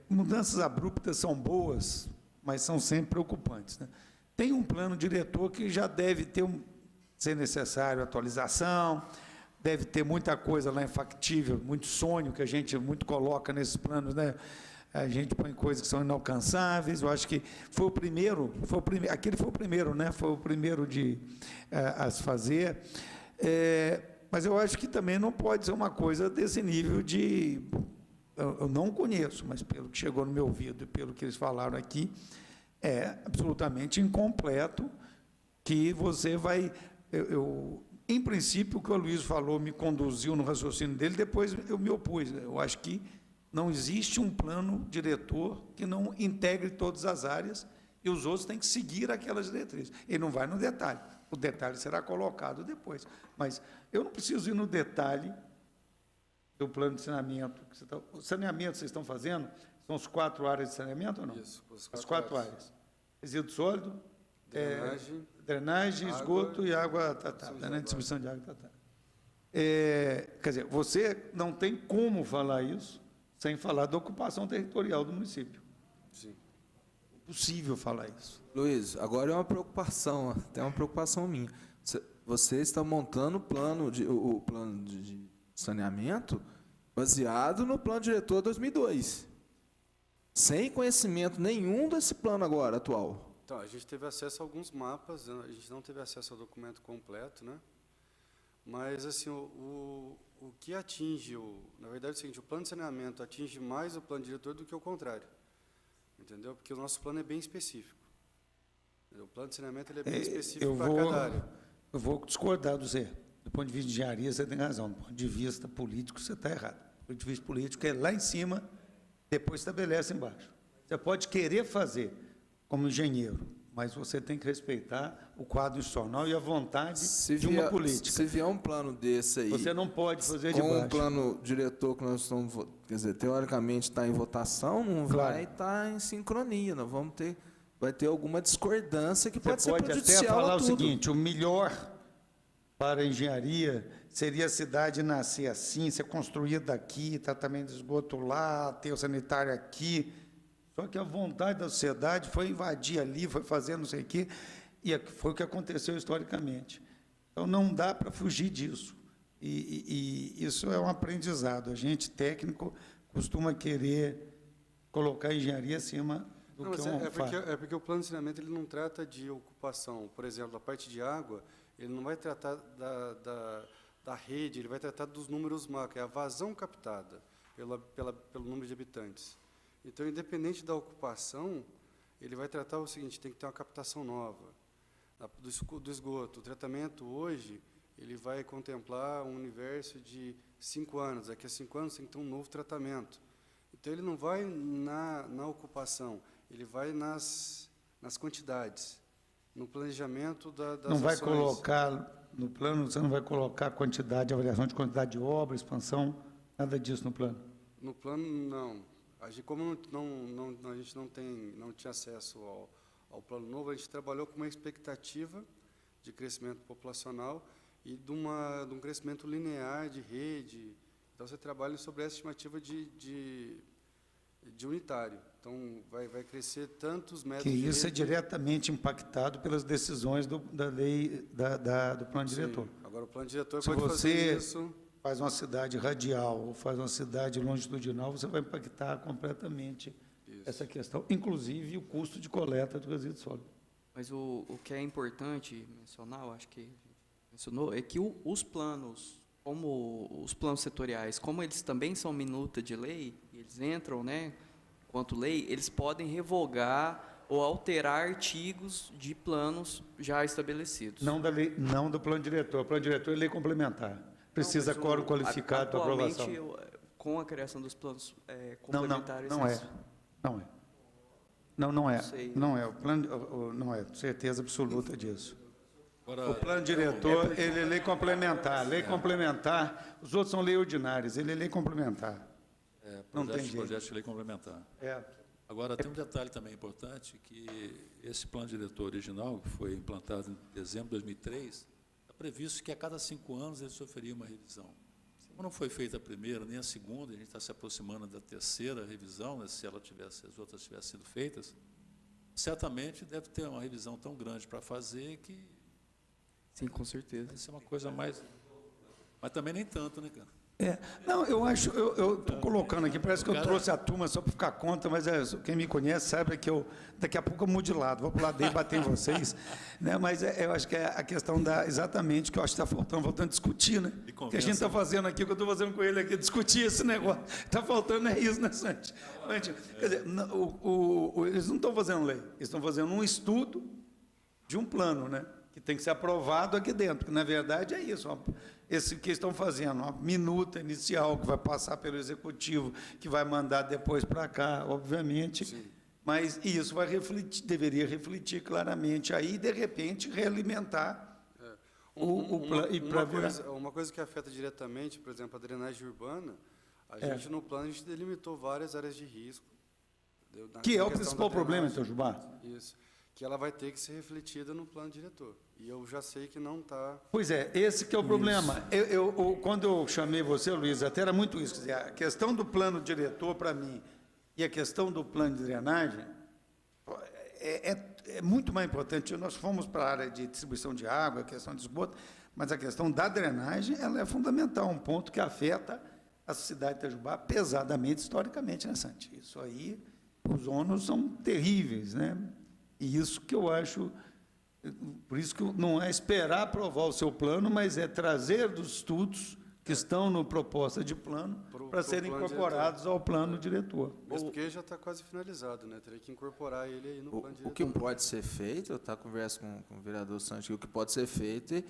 mudanças abruptas são boas, mas são sempre preocupantes, né? Tem um plano diretor que já deve ser necessário atualização, deve ter muita coisa lá infactível, muito sonho que a gente muito coloca nesses planos, né? A gente põe coisas que são inalcançáveis. Eu acho que aquele foi o primeiro, né? Foi o primeiro a se fazer. Mas eu acho que também não pode ser uma coisa desse nível de... Eu não conheço, mas pelo que chegou no meu ouvido e pelo que eles falaram aqui, é absolutamente incompleto que você vai... em princípio, o que o Luiz falou me conduziu no raciocínio dele, depois eu me opus. Eu acho que não existe um plano diretor que não integre todas as áreas e os outros têm que seguir aquelas diretrizes. Ele não vai no detalhe. O detalhe será colocado depois. Mas eu não preciso ir no detalhe do plano de saneamento. O saneamento que vocês estão fazendo são as 4 áreas de saneamento ou não? Isso, as 4 áreas. Resíduo sólido, drenagem, água, esgoto e água tratada, né? Distribuição de água tratada. Quer dizer, você não tem como falar isso sem falar da ocupação territorial do município. Sim. É possível falar isso. Luiz, agora é uma preocupação, até uma preocupação minha. Você está montando o plano de saneamento baseado no plano diretor 2002, sem conhecimento nenhum desse plano agora, atual. Então, a gente teve acesso a alguns mapas, a gente não teve acesso ao documento completo, né? Mas, assim, o que atinge, na verdade é o seguinte, o plano de saneamento atinge mais o plano diretor do que o contrário, entendeu? Porque o nosso plano é bem específico. O plano de saneamento ele é bem específico para cada área. Eu vou discordar do Zé. Do ponto de vista de engenharia, você tem razão. Do ponto de vista político, você está errado. Do ponto de vista político, é lá em cima, depois estabelece embaixo. Você pode querer fazer como engenheiro, mas você tem que respeitar o quadro institucional e a vontade de uma política. Se vier um plano desse aí... Você não pode fazer de baixo. Com o plano diretor que nós estamos... Quer dizer, teoricamente está em votação, não vai estar em sincronia. Nós vamos ter... Vai ter alguma discordância que pode ser prejudicial. Você pode até falar o seguinte, o melhor para a engenharia seria a cidade nascer assim, ser construída aqui, tratamento de esgoto lá, aterro sanitário aqui. Só que a vontade da sociedade foi invadir ali, foi fazer não sei o quê, e foi o que aconteceu historicamente. Então, não dá para fugir disso. E isso é um aprendizado. A gente, técnico, costuma querer colocar a engenharia acima do que é porque o plano de saneamento ele não trata de ocupação. Por exemplo, a parte de água, ele não vai tratar da rede, ele vai tratar dos números macro, é a vazão captada pelo número de habitantes. Então, independente da ocupação, ele vai tratar o seguinte, tem que ter uma captação nova. Do esgoto, o tratamento hoje, ele vai contemplar um universo de 5 anos. Daqui a 5 anos tem que ter um novo tratamento. Então, ele não vai na ocupação, ele vai nas quantidades, no planejamento das não vai ações. Colocar, no plano, você não vai colocar quantidade, avaliação de quantidade de obra, expansão, nada disso no plano? No plano, não. Como a gente não tinha acesso ao plano novo, a gente trabalhou com uma expectativa de crescimento populacional e de um crescimento linear de rede. Então, você trabalha sobre essa estimativa de unitário. Então, vai crescer tantos metros de rede. Que isso é diretamente impactado pelas decisões da lei, do plano diretor. Sim. Agora, o plano diretor Se pode fazer isso. você faz uma cidade radial ou faz uma cidade longitudinal, você vai impactar completamente essa questão, inclusive o custo de coleta do resíduo sólido. Mas o que é importante mencionar, eu acho que a gente mencionou, é que os planos, como os planos setoriais, como eles também são minuta de lei, eles entram, né, quanto lei, eles podem revogar ou alterar artigos de planos já estabelecidos. Não da lei, não do plano diretor. O plano diretor é lei complementar. Precisa quórum qualificado para aprovação. Com a criação dos planos complementares... Não é. Não é. sei. Não é. O plano, não é. Certeza absoluta disso. Agora, O plano diretor, ele é lei complementar. Lei complementar, os outros são lei ordinárias, ele é lei complementar. Não tem jeito. projeto de lei complementar. É. Agora, tem um detalhe também importante, que esse plano diretor original, que foi implantado em dezembro de 2003, está previsto que a cada 5 anos ele sofreria uma revisão. Como não foi feita a primeira nem a segunda, a gente está se aproximando da terceira revisão, né, se as outras tivessem sido feitas, certamente deve ter uma revisão tão grande para fazer que Sim, com certeza. vai ser uma coisa mais... Mas também nem tanto, né, cara? Não, eu acho, eu estou colocando aqui, parece que eu trouxe a turma só para ficar conta, mas quem me conhece sabe que eu, daqui a pouco eu mudo de lado, vou para o lado dele bater em vocês, né? Mas eu acho que é a questão exatamente, que eu acho que está faltando discutir, né? O que a gente está fazendo aqui, o que eu estou fazendo com ele aqui, discutir esse negócio. Está faltando é isso, né, Santi? Quer dizer, eles não estão fazendo lei, eles estão fazendo um estudo de um plano, né? Que tem que ser aprovado aqui dentro, que na verdade é isso, esse que estão fazendo, uma minuta inicial que vai passar pelo executivo, que vai mandar depois para cá, obviamente. Sim. Mas isso vai refletir, deveria refletir claramente aí, de repente, realimentar o plano. Uma coisa que afeta diretamente, por exemplo, a drenagem urbana, a gente no plano a gente delimitou várias áreas de risco. Que é o principal problema, então, Jubá? Isso. Que ela vai ter que ser refletida no plano diretor. E eu já sei que não está... Pois é, esse que é o problema. Quando eu chamei você, Luiz, até era muito isso. Quer dizer, a questão do plano diretor, para mim, e a questão do plano de drenagem é muito mais importante. Nós fomos para a área de distribuição de água, a questão de esgoto, mas a questão da drenagem ela é fundamental, um ponto que afeta a cidade de Itajubá pesadamente, historicamente, né, Santi? Isso aí, os ônus são terríveis, né? E isso que eu acho, por isso que não é esperar aprovar o seu plano, mas é trazer dos estudos que estão no proposta de plano para serem incorporados ao plano diretor. Mesmo porque já está quase finalizado, né? Teria que incorporar ele aí no plano diretor. O que pode ser feito, eu estava conversando com o vereador Santos, o que pode ser feito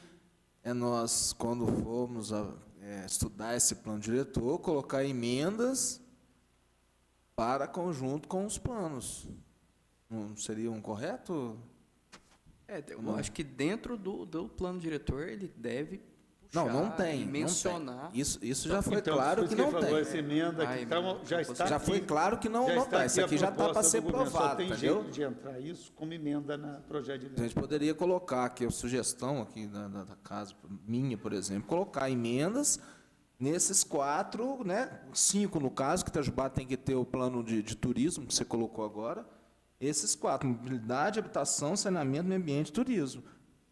é nós, quando formos estudar esse plano diretor, colocar emendas para conjunto com os planos. Não seria um correto? Eu acho que dentro do plano diretor ele deve puxar não tem. mencionar. Não tem. Isso já foi então, claro que não tem. Essa emenda aqui, já está já foi claro que não tem. Isso aqui já está para ser provado, entendeu? Tem jeito de entrar isso como emenda na projeto de lei. A gente poderia colocar aqui a sugestão aqui da casa minha, por exemplo, colocar emendas nesses 4, né, 5 no caso, que Itajubá tem que ter o plano de turismo que você colocou agora. Esses 4, mobilidade, habitação, saneamento, meio ambiente e turismo.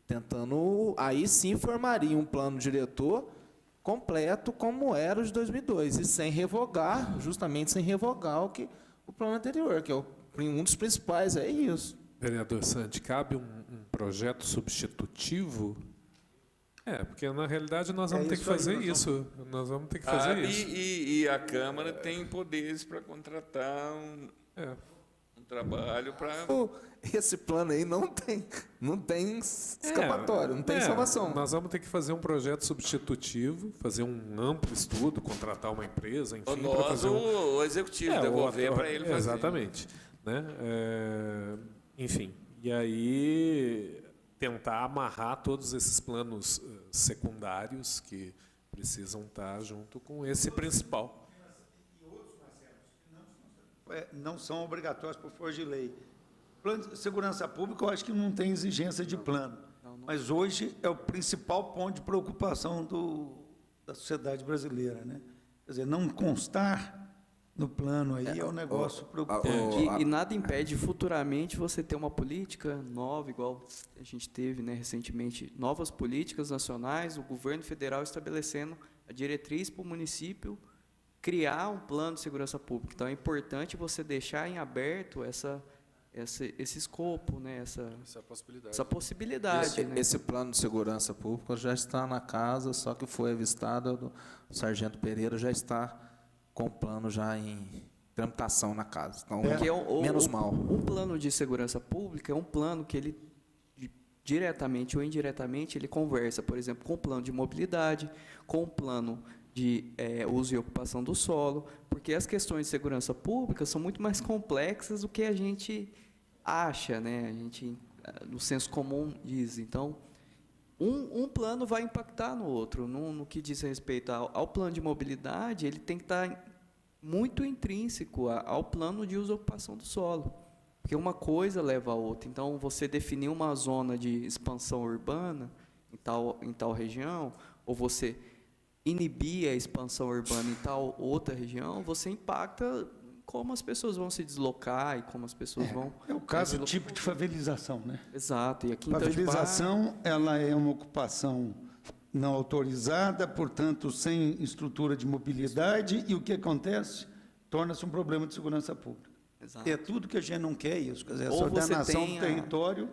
Tentando, aí sim formaria um plano diretor completo como era o de 2002, e sem revogar, justamente sem revogar o plano anterior, que é um dos principais, é isso. Vereador Santi, cabe um projeto substitutivo? Porque na realidade nós vamos ter que fazer isso. Nós vamos ter que fazer isso. E a Câmara tem poderes para contratar um trabalho para... Esse plano aí não tem escapatória, não tem salvação. Nós vamos ter que fazer um projeto substitutivo, fazer um amplo estudo, contratar uma empresa, enfim, para fazer o executivo devolver para ele fazer. Exatamente. Né? Enfim, e aí tentar amarrar todos esses planos secundários que precisam estar junto com esse principal. Não são obrigatórios por força de lei. Plano de segurança pública, eu acho que não tem exigência de plano. Mas hoje é o principal ponto de preocupação da sociedade brasileira, né? Quer dizer, não constar no plano aí é um negócio preocupante. E nada impede futuramente você ter uma política nova, igual a gente teve, né, recentemente, novas políticas nacionais, o governo federal estabelecendo a diretriz para o município criar um plano de segurança pública. Então, é importante você deixar em aberto esse escopo, né? essa possibilidade. Esse plano de segurança pública já está na casa, só que foi avistado, o Sargento Pereira já está com o plano já em tramitação na casa. Então, menos mal. O plano de segurança pública é um plano que ele, diretamente ou indiretamente, ele conversa, por exemplo, com o plano de mobilidade, com o plano de uso e ocupação do solo, porque as questões de segurança pública são muito mais complexas do que a gente acha, né? A gente, no senso comum, diz. Então, um plano vai impactar no outro. No que diz respeito ao plano de mobilidade, ele tem que estar muito intrínseco ao plano de uso e ocupação do solo. Porque uma coisa leva a outra. Então, você definir uma zona de expansão urbana em tal região, ou você inibir a expansão urbana em tal outra região, você impacta como as pessoas vão se deslocar e como as pessoas vão... É o caso tipo de favelização, né? Exato. E aqui em Itajubá, Favelização, ela é uma ocupação não autorizada, portanto, sem estrutura de mobilidade, e o que acontece? Torna-se um problema de segurança pública. exato. É tudo que a gente não quer isso, quer dizer, essa Ou você ordenação tem do território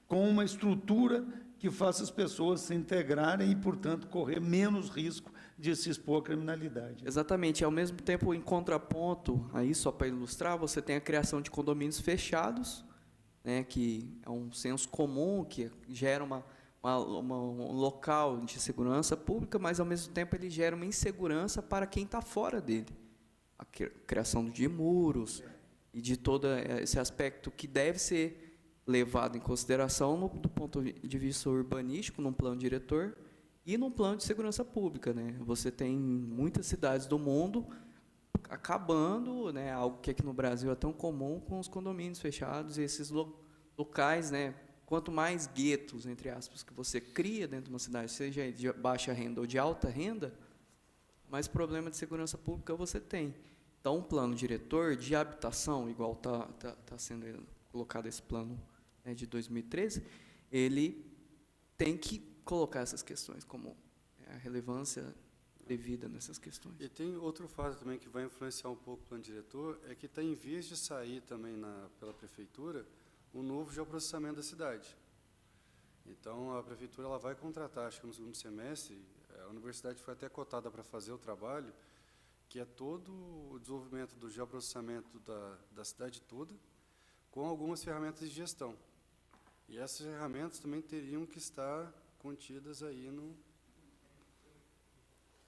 com uma estrutura que faça as pessoas se integrarem e, portanto, correr menos risco de se expor à criminalidade. Exatamente. Ao mesmo tempo, em contraponto, aí só para ilustrar, você tem a criação de condomínios fechados, né, que é um senso comum, que gera um local de segurança pública, mas, ao mesmo tempo, ele gera uma insegurança para quem está fora dele. A criação de muros e de todo esse aspecto que deve ser levado em consideração do ponto de vista urbanístico, num plano diretor, e num plano de segurança pública, né? Você tem muitas cidades do mundo acabando, né, algo que aqui no Brasil é tão comum, com os condomínios fechados e esses locais, né? Quanto mais guetos, entre aspas, que você cria dentro de uma cidade, seja de baixa renda ou de alta renda, mais problema de segurança pública você tem. Então, um plano diretor de habitação, igual tá sendo colocado esse plano, né, de 2013, ele tem que colocar essas questões como a relevância devida nessas questões. E tem outro fato também que vai influenciar um pouco o plano diretor, é que está em vias de sair também pela prefeitura um novo geoprocessamento da cidade. Então, a prefeitura ela vai contratar, acho que no segundo semestre, a universidade foi até cotada para fazer o trabalho, que é todo o desenvolvimento do geoprocessamento da cidade toda, com algumas ferramentas de gestão. E essas ferramentas também teriam que estar contidas aí no...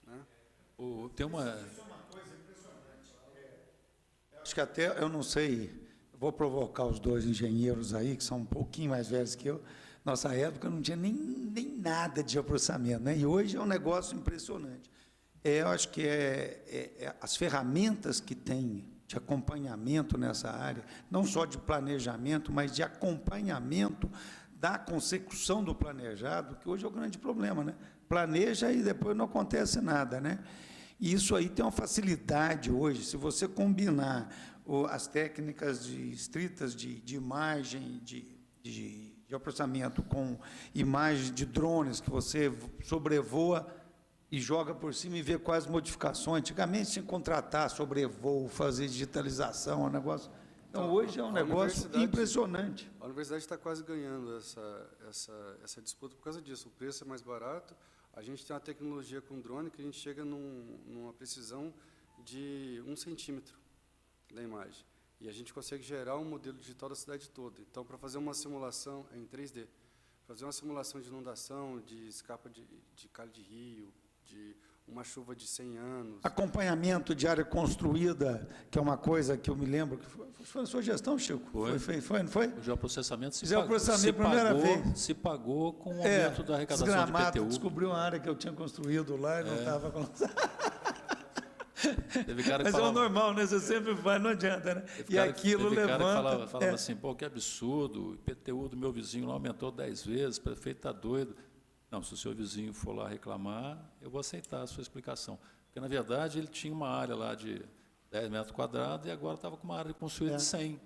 Né? Tem uma... Acho que até, eu não sei, vou provocar os dois engenheiros aí, que são um pouquinho mais velhos que eu. Nossa época não tinha nem nada de geoprocessamento, né? E hoje é um negócio impressionante. Eu acho que as ferramentas que tem de acompanhamento nessa área, não só de planejamento, mas de acompanhamento da consecução do planejado, que hoje é o grande problema, né? Planeja e depois não acontece nada, né? E isso aí tem uma facilidade hoje, se você combinar as técnicas estritas de imagem, de processamento com imagens de drones que você sobrevoa e joga por cima e vê quais modificações. Antigamente tinha que contratar sobrevoo, fazer digitalização, é um negócio. Então, hoje é um negócio impressionante. A universidade está quase ganhando essa disputa por causa disso. O preço é mais barato, a gente tem uma tecnologia com drone que a gente chega numa precisão de 1 centímetro da imagem. E a gente consegue gerar um modelo digital da cidade toda. Então, para fazer uma simulação em 3D, fazer uma simulação de inundação, de escapa de calha de rio, de uma chuva de 100 anos. Acompanhamento de área construída, que é uma coisa que eu me lembro, que foi na sua gestão, Chico? Foi, não foi? O geoprocessamento se pagou com o aumento da arrecadação Desgramado, de IPTU. descobriu uma área que eu tinha construído lá e não estava com... Teve cara que Mas falava, é o normal, né? Você sempre vai, não adianta, né? E aquilo teve levanta... cara que falava assim, pô, que absurdo, o IPTU do meu vizinho lá aumentou 10 vezes, o prefeito está doido. Não, se o seu vizinho for lá reclamar, eu vou aceitar a sua explicação. Porque, na verdade, ele tinha uma área lá de 10 metros quadrados e agora estava com uma área construída de 100.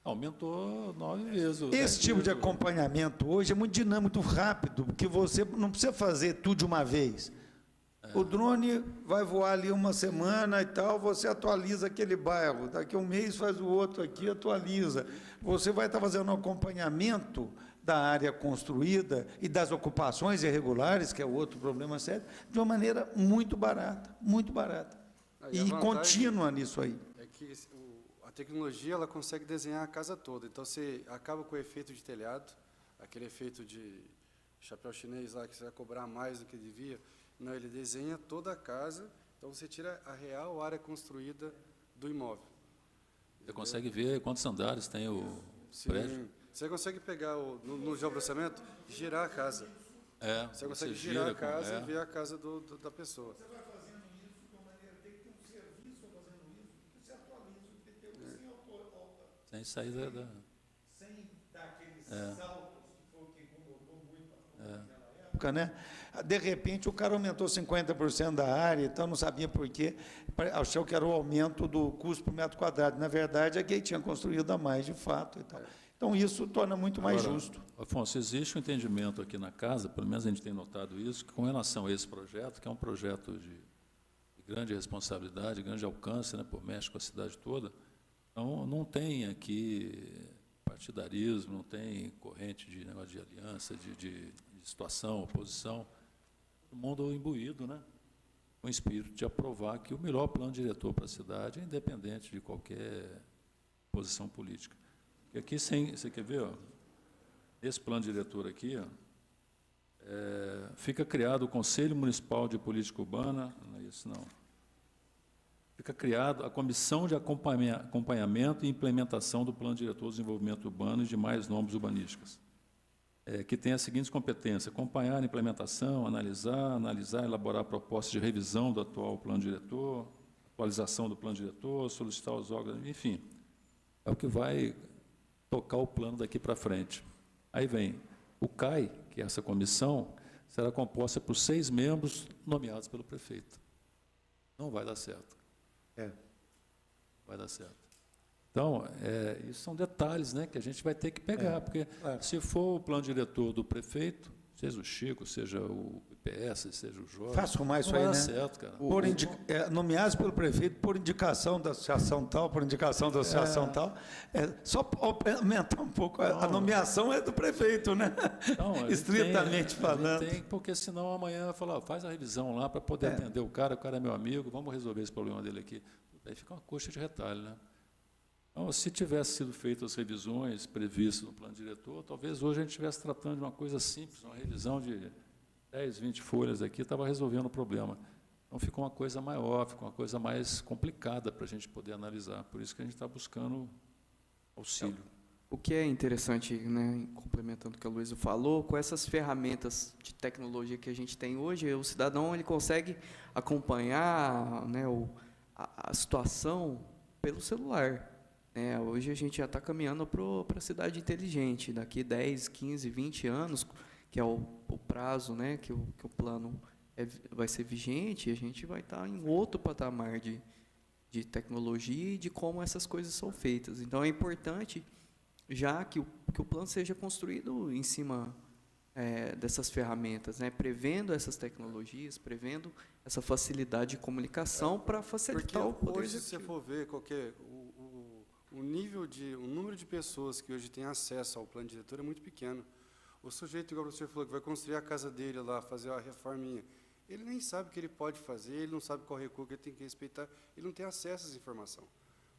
Aumentou 9 vezes. Esse tipo de acompanhamento hoje é muito dinâmico, muito rápido, porque você não precisa fazer tudo de uma vez. O drone vai voar ali uma semana e tal, você atualiza aquele bairro, daqui a um mês faz o outro aqui, atualiza. Você vai estar fazendo um acompanhamento da área construída e das ocupações irregulares, que é outro problema sério, de uma maneira muito barata, muito barata. E contínua nisso aí. É que a tecnologia ela consegue desenhar a casa toda, então você acaba com o efeito de telhado, aquele efeito de chapéu chinês lá, que você vai cobrar mais do que devia. Não, ele desenha toda a casa, então você tira a real área construída do imóvel. Você consegue ver quantos andares tem Sim. prédio. Você consegue pegar, no geoprocessamento, girar a casa. Você consegue girar a casa e ver a casa da pessoa. Sem sair da... Sem dar aqueles saltos que foi o que incomodou muito naquela época, né? De repente, o cara aumentou 50% da área, então não sabia por quê, achou que era o aumento do custo por metro quadrado. Na verdade, é que ele tinha construído a mais, de fato. E tal. Então, isso torna muito mais justo. Afonso, existe um entendimento aqui na casa, pelo menos a gente tem notado isso, que com relação a esse projeto, que é um projeto de grande responsabilidade, grande alcance, né, por mexe com a cidade toda, então não tem aqui partidarismo, não tem corrente de negócio de aliança, de situação, oposição, todo mundo imbuído, né, com o espírito de aprovar que o melhor plano diretor para a cidade é independente de qualquer posição política. E aqui, você quer ver, ó, esse plano diretor aqui, ó, fica criado o Conselho Municipal de Política Urbana, não é isso não, fica criado a Comissão de Acompanhamento e Implementação do Plano Diretor de Desenvolvimento Urbano e demais normas urbanísticas, que tem as seguintes competências: acompanhar a implementação, analisar, elaborar propostas de revisão do atual plano diretor, atualização do plano diretor, solicitar os órgãos, enfim, é o que vai tocar o plano daqui para frente. Aí vem o CAI, que é essa comissão, será composta por 6 membros nomeados pelo prefeito. Não vai dar certo. Vai dar certo. Então, isso são detalhes, né, que a gente vai ter que pegar, porque se for o plano diretor do prefeito, seja o Chico, seja o IPS, seja o Jorge, Faço mais não isso aí, vai né? dar certo, cara. Nomeados pelo prefeito por indicação da associação tal, por indicação da associação tal. Só aumentar um pouco. A nomeação é do prefeito, né? Não, estritamente falando. Tem, porque senão amanhã falar, faz a revisão lá para poder atender o cara é meu amigo, vamos resolver esse problema dele aqui. Aí fica uma coxa de retalho, né? Então, se tivesse sido feitas as revisões previstas no plano diretor, talvez hoje a gente estivesse tratando de uma coisa simples, uma revisão de 10, 20 folhas aqui, estava resolvendo o problema. Então, ficou uma coisa maior, ficou uma coisa mais complicada para a gente poder analisar. Por isso que a gente está buscando auxílio. O que é interessante, né, complementando o que a Luísa falou, com essas ferramentas de tecnologia que a gente tem hoje, o cidadão ele consegue acompanhar, né, a situação pelo celular. Hoje a gente já está caminhando para a cidade inteligente. Daqui 10, 15, 20 anos, que é o prazo, né, que o plano vai ser vigente, a gente vai estar em outro patamar de tecnologia e de como essas coisas são feitas. Então, é importante já que o plano seja construído em cima dessas ferramentas, né, prevendo essas tecnologias, prevendo essa facilidade de comunicação para facilitar o poder hoje, se você for ver o número de pessoas que hoje têm acesso ao plano diretor é muito pequeno. O sujeito, igual o professor falou, que vai construir a casa dele lá, fazer a reforminha, ele nem sabe o que ele pode fazer, ele não sabe qual recurso que ele tem que respeitar, ele não tem acesso a essa informação.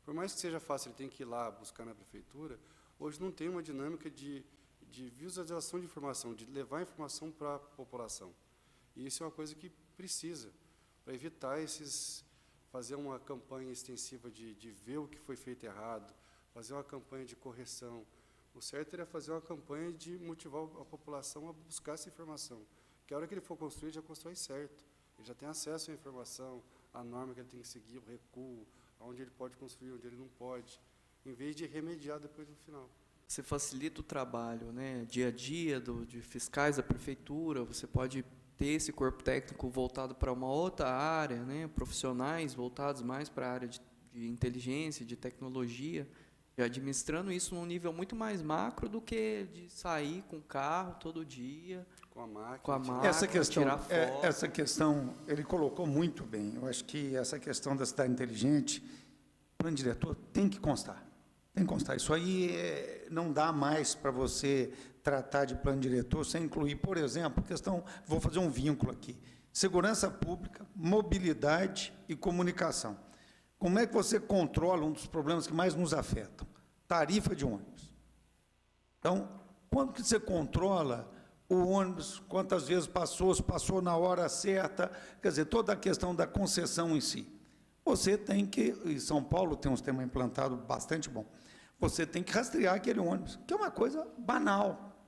Por mais que seja fácil, ele tem que ir lá buscar na prefeitura, hoje não tem uma dinâmica de visualização de informação, de levar a informação para a população. E isso é uma coisa que precisa, para evitar fazer uma campanha extensiva de ver o que foi feito errado, fazer uma campanha de correção. O certo era fazer uma campanha de motivar a população a buscar essa informação. Que a hora que ele for construir, já constrói certo. Ele já tem acesso à informação, à norma que ele tem que seguir, o recuo, onde ele pode construir, onde ele não pode, em vez de remediar depois no final. Você facilita o trabalho, né, dia a dia de fiscais da prefeitura, você pode ter esse corpo técnico voltado para uma outra área, né, profissionais voltados mais para a área de inteligência, de tecnologia, e administrando isso num nível muito mais macro do que de sair com o carro todo dia, com a máquina, essa questão ele colocou muito bem. Eu acho que essa questão da cidade inteligente, o plano diretor tem que constar. Tem que constar. Isso aí não dá mais para você tratar de plano diretor sem incluir, por exemplo, vou fazer um vínculo aqui, segurança pública, mobilidade e comunicação. Como é que você controla um dos problemas que mais nos afetam? Tarifa de ônibus. Então, quando que você controla o ônibus, quantas vezes passou na hora certa, quer dizer, toda a questão da concessão em si. Você tem que, e São Paulo tem um sistema implantado bastante bom, você tem que rastrear aquele ônibus, que é uma coisa banal,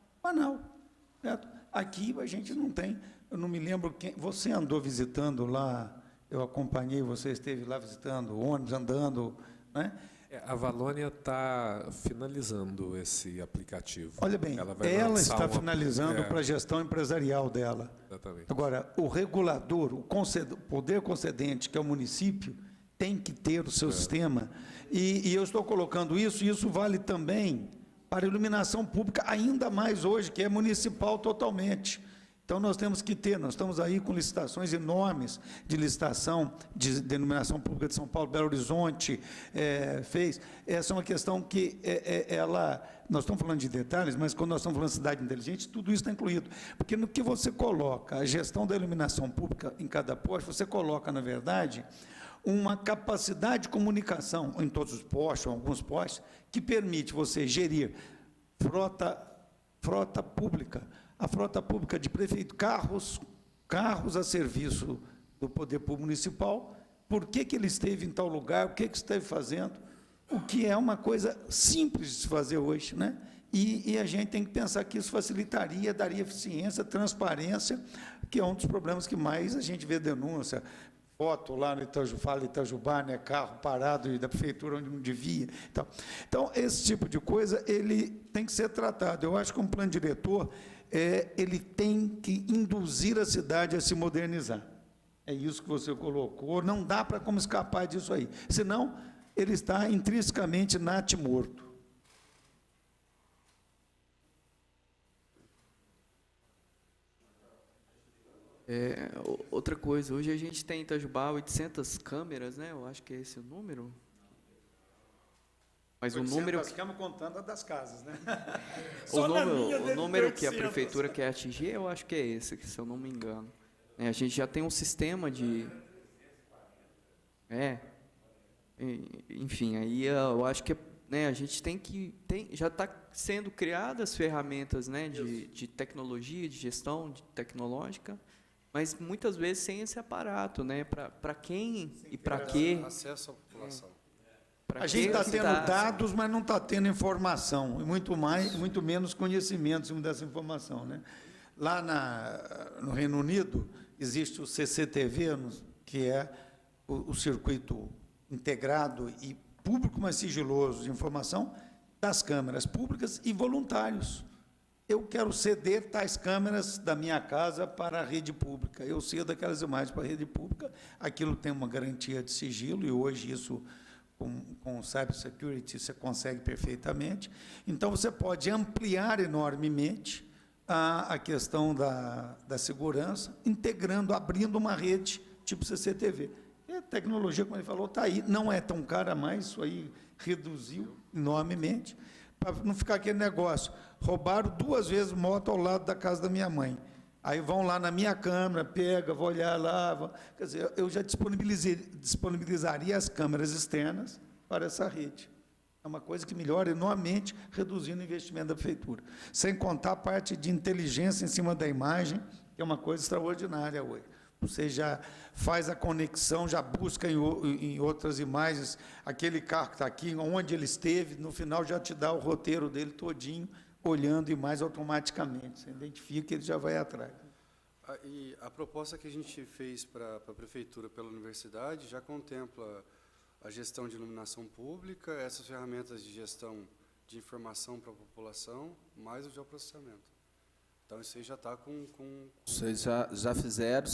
certo? Aqui a gente não tem, eu não me lembro quem, você andou visitando lá, eu acompanhei, você esteve lá visitando o ônibus, andando, né? A Valônia está finalizando esse aplicativo. Olha bem, vai ela lançar está finalizando É, para a gestão empresarial dela. exatamente. Agora, o regulador, o poder concedente, que é o município, tem que ter o seu sistema. E eu estou colocando isso, e isso vale também para a iluminação pública, ainda mais hoje, que é municipal totalmente. Então, nós temos que ter, nós estamos aí com licitações enormes de licitação de iluminação pública de São Paulo, Belo Horizonte fez. Essa é uma questão que nós estamos falando de detalhes, mas quando nós estamos falando de cidade inteligente, tudo isso está incluído. Porque no que você coloca a gestão da iluminação pública em cada poste, você coloca, na verdade, uma capacidade de comunicação em todos os postes, ou alguns postes, que permite você gerir frota pública, a frota pública de prefeito, carros a serviço do poder público municipal, por que ele esteve em tal lugar, o que esteve fazendo, o que é uma coisa simples de se fazer hoje, né? E a gente tem que pensar que isso facilitaria, daria eficiência, transparência, que é um dos problemas que mais a gente vê denúncia, foto lá no Itajubá, né, carro parado da prefeitura onde não devia. Então, esse tipo de coisa, ele tem que ser tratado. Eu acho que um plano diretor, ele tem que induzir a cidade a se modernizar. É isso que você colocou, não dá para como escapar disso aí. Senão, ele está intrinsecamente natimorto. Outra coisa, hoje a gente tem em Itajubá 800 câmeras, né? Eu acho que é esse o número. Mas o número... Nós ficamos contando a das casas, né? O número que a prefeitura quer atingir, eu acho que é esse, se eu não me engano. A gente já tem um sistema de... Enfim, aí eu acho que a gente já está sendo criadas ferramentas, né, de tecnologia, de gestão tecnológica, mas muitas vezes sem esse aparato, né? Para quem e para quê? Acesso à população. A gente está tendo dados, mas não está tendo informação, e muito menos conhecimento dessa informação, né? Lá no Reino Unido, existe o CCTV, que é o circuito integrado e público, mas sigiloso de informação das câmeras públicas e voluntários. Eu quero ceder tais câmeras da minha casa para a rede pública. Eu cedo aquelas imagens para a rede pública, aquilo tem uma garantia de sigilo, e hoje isso, com cybersecurity, você consegue perfeitamente. Então, você pode ampliar enormemente a questão da segurança, integrando, abrindo uma rede tipo CCTV. E a tecnologia, como ele falou, está aí, não é tão cara mais, isso aí reduziu enormemente, para não ficar aquele negócio. Roubaram 2 vezes moto ao lado da casa da minha mãe. Aí vão lá na minha câmera, pega, vou olhar lá. Quer dizer, eu já disponibilizaria as câmeras externas para essa rede. É uma coisa que melhora enormemente, reduzindo o investimento da prefeitura. Sem contar a parte de inteligência em cima da imagem, que é uma coisa extraordinária hoje. Você já faz a conexão, já busca em outras imagens aquele carro que está aqui, onde ele esteve, no final já te dá o roteiro dele todinho, olhando mais automaticamente. Você identifica que ele já vai atrás. E a proposta que a gente fez para a prefeitura pela universidade já contempla a gestão de iluminação pública, essas ferramentas de gestão de informação para a população, mais o geoprocessamento. Então, isso aí já está com... Vocês já fizeram,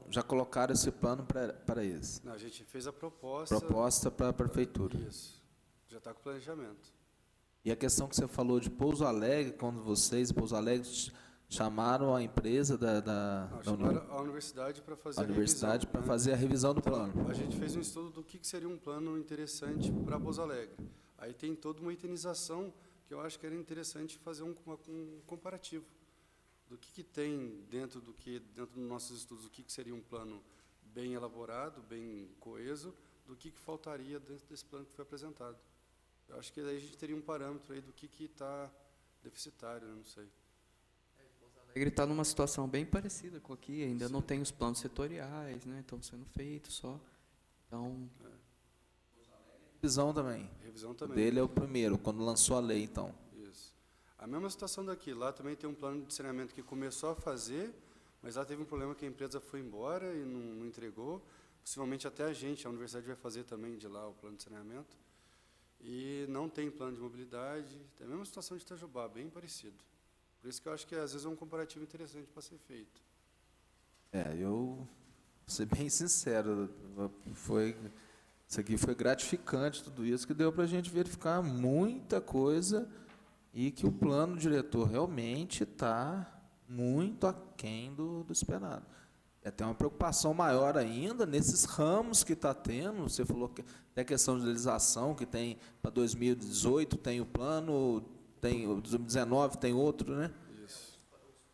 já colocaram esse plano para eles? Não, a gente fez a proposta... Proposta para a prefeitura. Isso, já está com planejamento. E a questão que você falou de Pouso Alegre, quando vocês, Pouso Alegre, chamaram a empresa chamaram a universidade para fazer fazer a revisão do plano. A gente fez um estudo do que seria um plano interessante para Pouso Alegre. Aí tem toda uma itemização que eu acho que era interessante fazer um comparativo do que tem dentro dos nossos estudos, o que seria um plano bem elaborado, bem coeso, do que faltaria dentro desse plano que foi apresentado. Eu acho que daí a gente teria um parâmetro aí do que está deficitário, não sei. Ele está numa situação bem parecida com aqui, ainda não tem os planos setoriais, né? Estão sendo feitos só. Então, Revisão também. Revisão O também. dele é o primeiro, quando lançou a lei, então. Isso. A mesma situação daqui. Lá também tem um plano de saneamento que começou a fazer, mas lá teve um problema que a empresa foi embora e não entregou. Possivelmente até a universidade vai fazer também de lá o plano de saneamento. E não tem plano de mobilidade. É a mesma situação de Itajubá, bem parecido. Por isso que eu acho que às vezes é um comparativo interessante para ser feito. Eu vou ser bem sincero, isso aqui foi gratificante, tudo isso, que deu para a gente verificar muita coisa e que o plano diretor realmente está muito aquém do esperado. É até uma preocupação maior ainda nesses ramos que está tendo. Você falou que tem a questão de legislação, que tem para 2018, tem o plano, tem o 2019, tem outro, né? Isso.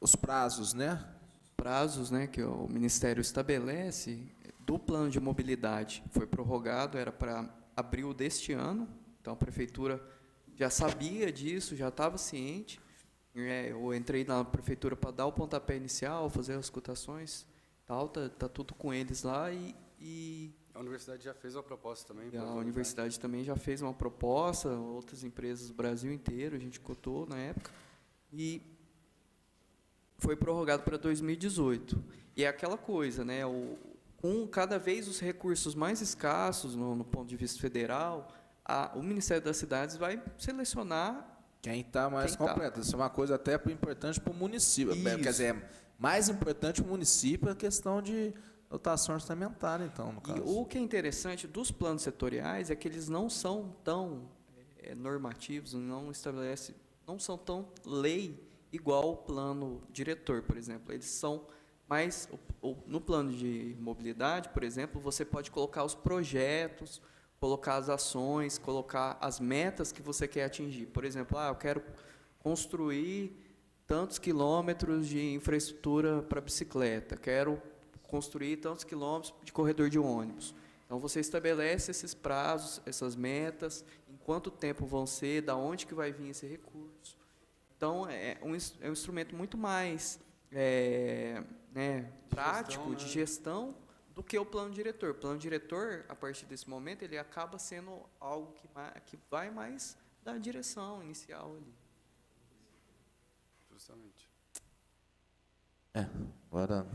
Os prazos, né? Prazos, né, que o Ministério estabelece do plano de mobilidade foi prorrogado, era para abril deste ano. Então a prefeitura já sabia disso, já estava ciente. Eu entrei na prefeitura para dar o pontapé inicial, fazer as cotações, tal, tá tudo com eles lá e A universidade já fez uma proposta também. a universidade também já fez uma proposta, outras empresas do Brasil inteiro, a gente cotou na época, e foi prorrogado para 2018. E é aquela coisa, né, com cada vez os recursos mais escassos no ponto de vista federal, o Ministério das Cidades vai selecionar Quem está mais Quem tá. completo. Isso é uma coisa até importante para o município. Isso. Quer dizer, é mais importante para o município a questão de dotação orçamentária, então, no E caso. o que é interessante dos planos setoriais é que eles não são tão normativos, não são tão lei igual o plano diretor, por exemplo. Eles são mais no plano de mobilidade, por exemplo, você pode colocar os projetos, colocar as ações, colocar as metas que você quer atingir. Por exemplo, eu quero construir tantos quilômetros de infraestrutura para bicicleta, quero construir tantos quilômetros de corredor de ônibus. Então, você estabelece esses prazos, essas metas, em quanto tempo vão ser, da onde que vai vir esse recurso. Então, é um instrumento muito mais prático, de gestão, do que o plano diretor. O plano diretor, a partir desse momento, ele acaba sendo algo que vai mais da direção inicial ali. Justamente. Agora,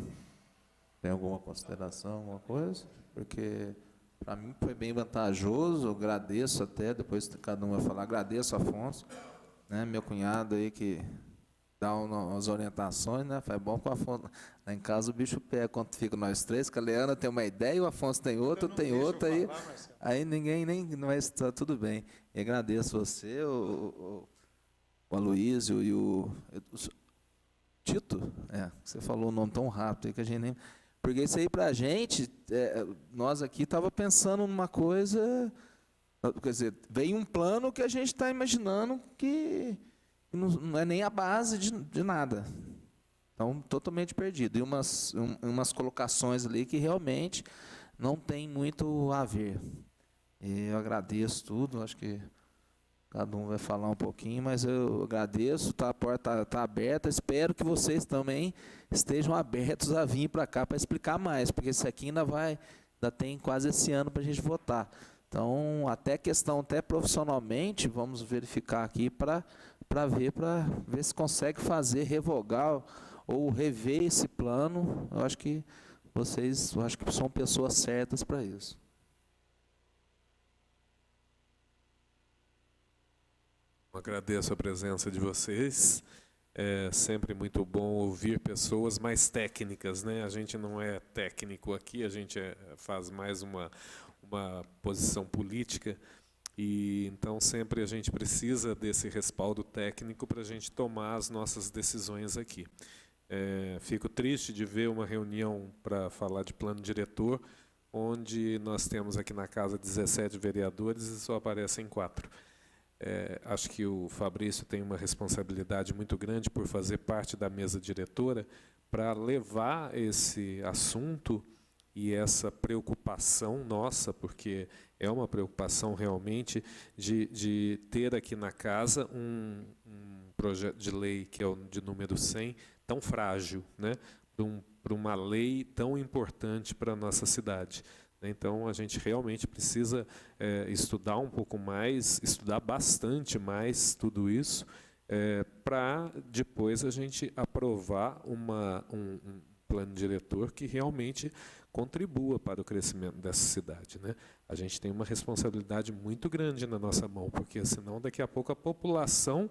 tem alguma consideração, alguma coisa? Porque, para mim, foi bem vantajoso, eu agradeço até, depois cada um vai falar, agradeço, Afonso, né, meu cunhado aí que dá umas orientações, né, faz bom com o Afonso. Lá em casa o bicho pega, quando fica nós três, que a Leana tem uma ideia, o Afonso tem outra, aí ninguém mas está tudo bem. E agradeço você, o Aloysio e o Tito, você falou o nome tão rápido aí que a gente nem... Porque isso aí para a gente, nós aqui estava pensando numa coisa, quer dizer, veio um plano que a gente está imaginando que não é nem a base de nada. Então, totalmente perdido. E umas colocações ali que realmente não tem muito a ver. E eu agradeço tudo, acho que cada um vai falar um pouquinho, mas eu agradeço, a porta está aberta, espero que vocês também estejam abertos a vir para cá para explicar mais, porque isso aqui ainda tem quase esse ano para a gente votar. Então, até profissionalmente, vamos verificar aqui para ver se consegue revogar ou rever esse plano. Eu acho que vocês são pessoas certas para isso. Agradeço a presença de vocês. É sempre muito bom ouvir pessoas mais técnicas, né? A gente não é técnico aqui, a gente faz mais uma posição política, e então sempre a gente precisa desse respaldo técnico para a gente tomar as nossas decisões aqui. Fico triste de ver uma reunião para falar de plano diretor, onde nós temos aqui na casa 17 vereadores e só aparecem 4. Acho que o Fabrício tem uma responsabilidade muito grande por fazer parte da mesa diretora para levar esse assunto e essa preocupação nossa, porque é uma preocupação realmente de ter aqui na casa um projeto de lei, que é o de número 100, tão frágil, né? Para uma lei tão importante para a nossa cidade. Então, a gente realmente precisa estudar um pouco mais, estudar bastante mais tudo isso, para depois a gente aprovar um plano diretor que realmente contribua para o crescimento dessa cidade, né? A gente tem uma responsabilidade muito grande na nossa mão, porque senão daqui a pouco a população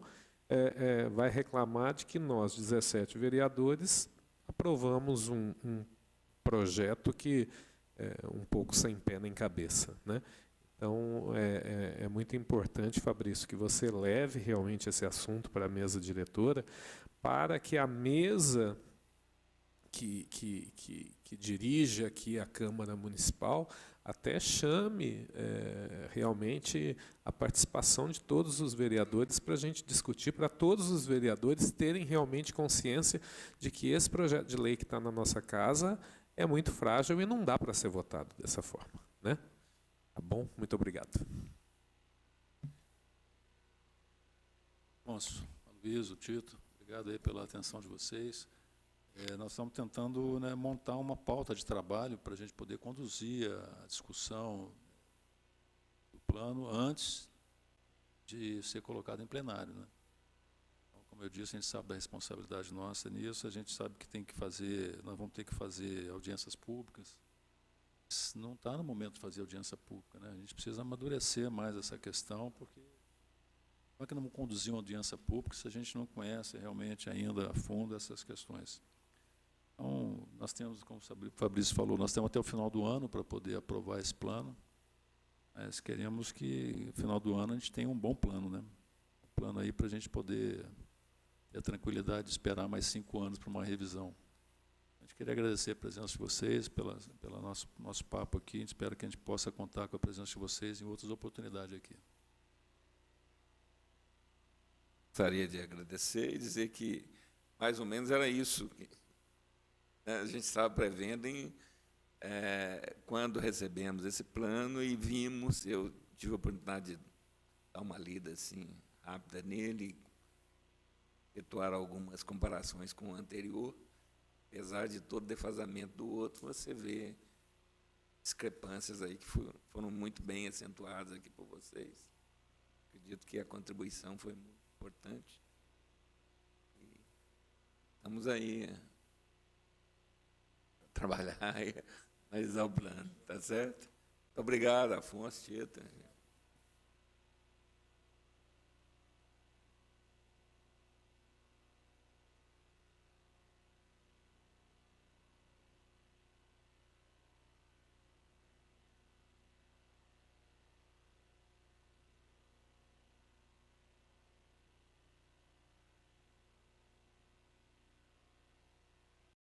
vai reclamar de que nós, 17 vereadores, aprovamos um projeto que um pouco sem pé nem cabeça, né? Então, é muito importante, Fabrício, que você leve realmente esse assunto para a mesa diretora, para que a mesa que dirige aqui a Câmara Municipal até chame realmente a participação de todos os vereadores para a gente discutir, para todos os vereadores terem realmente consciência de que esse projeto de lei que está na nossa casa é muito frágil e não dá para ser votado dessa forma, né? Tá bom? Muito obrigado. Afonso, Luiz, o Tito, obrigado aí pela atenção de vocês. Nós estamos tentando, né, montar uma pauta de trabalho para a gente poder conduzir a discussão do plano antes de ser colocado em plenário, né? Então, como eu disse, a gente sabe da responsabilidade nossa nisso, a gente sabe que tem que fazer, nós vamos ter que fazer audiências públicas. Não está no momento de fazer audiência pública, né? A gente precisa amadurecer mais essa questão, porque como é que não vamos conduzir uma audiência pública se a gente não conhece realmente ainda a fundo essas questões? Então, nós temos, como o Fabrício falou, nós temos até o final do ano para poder aprovar esse plano, mas queremos que, no final do ano, a gente tenha um bom plano, né? Um plano aí para a gente poder ter a tranquilidade de esperar mais 5 anos para uma revisão. A gente queria agradecer a presença de vocês, pelo nosso papo aqui. Espero que a gente possa contar com a presença de vocês em outras oportunidades aqui. Gostaria de agradecer e dizer que, mais ou menos, era isso. A gente estava prevendo quando recebemos esse plano e vimos, eu tive a oportunidade de dar uma lida assim, rápida nele, efetuar algumas comparações com o anterior. Apesar de todo defasamento do outro, você vê discrepâncias aí que foram muito bem acentuadas aqui por vocês. Acredito que a contribuição foi muito importante. E estamos aí a trabalhar e analisar o plano, tá certo? Muito obrigado, Afonso, Tita.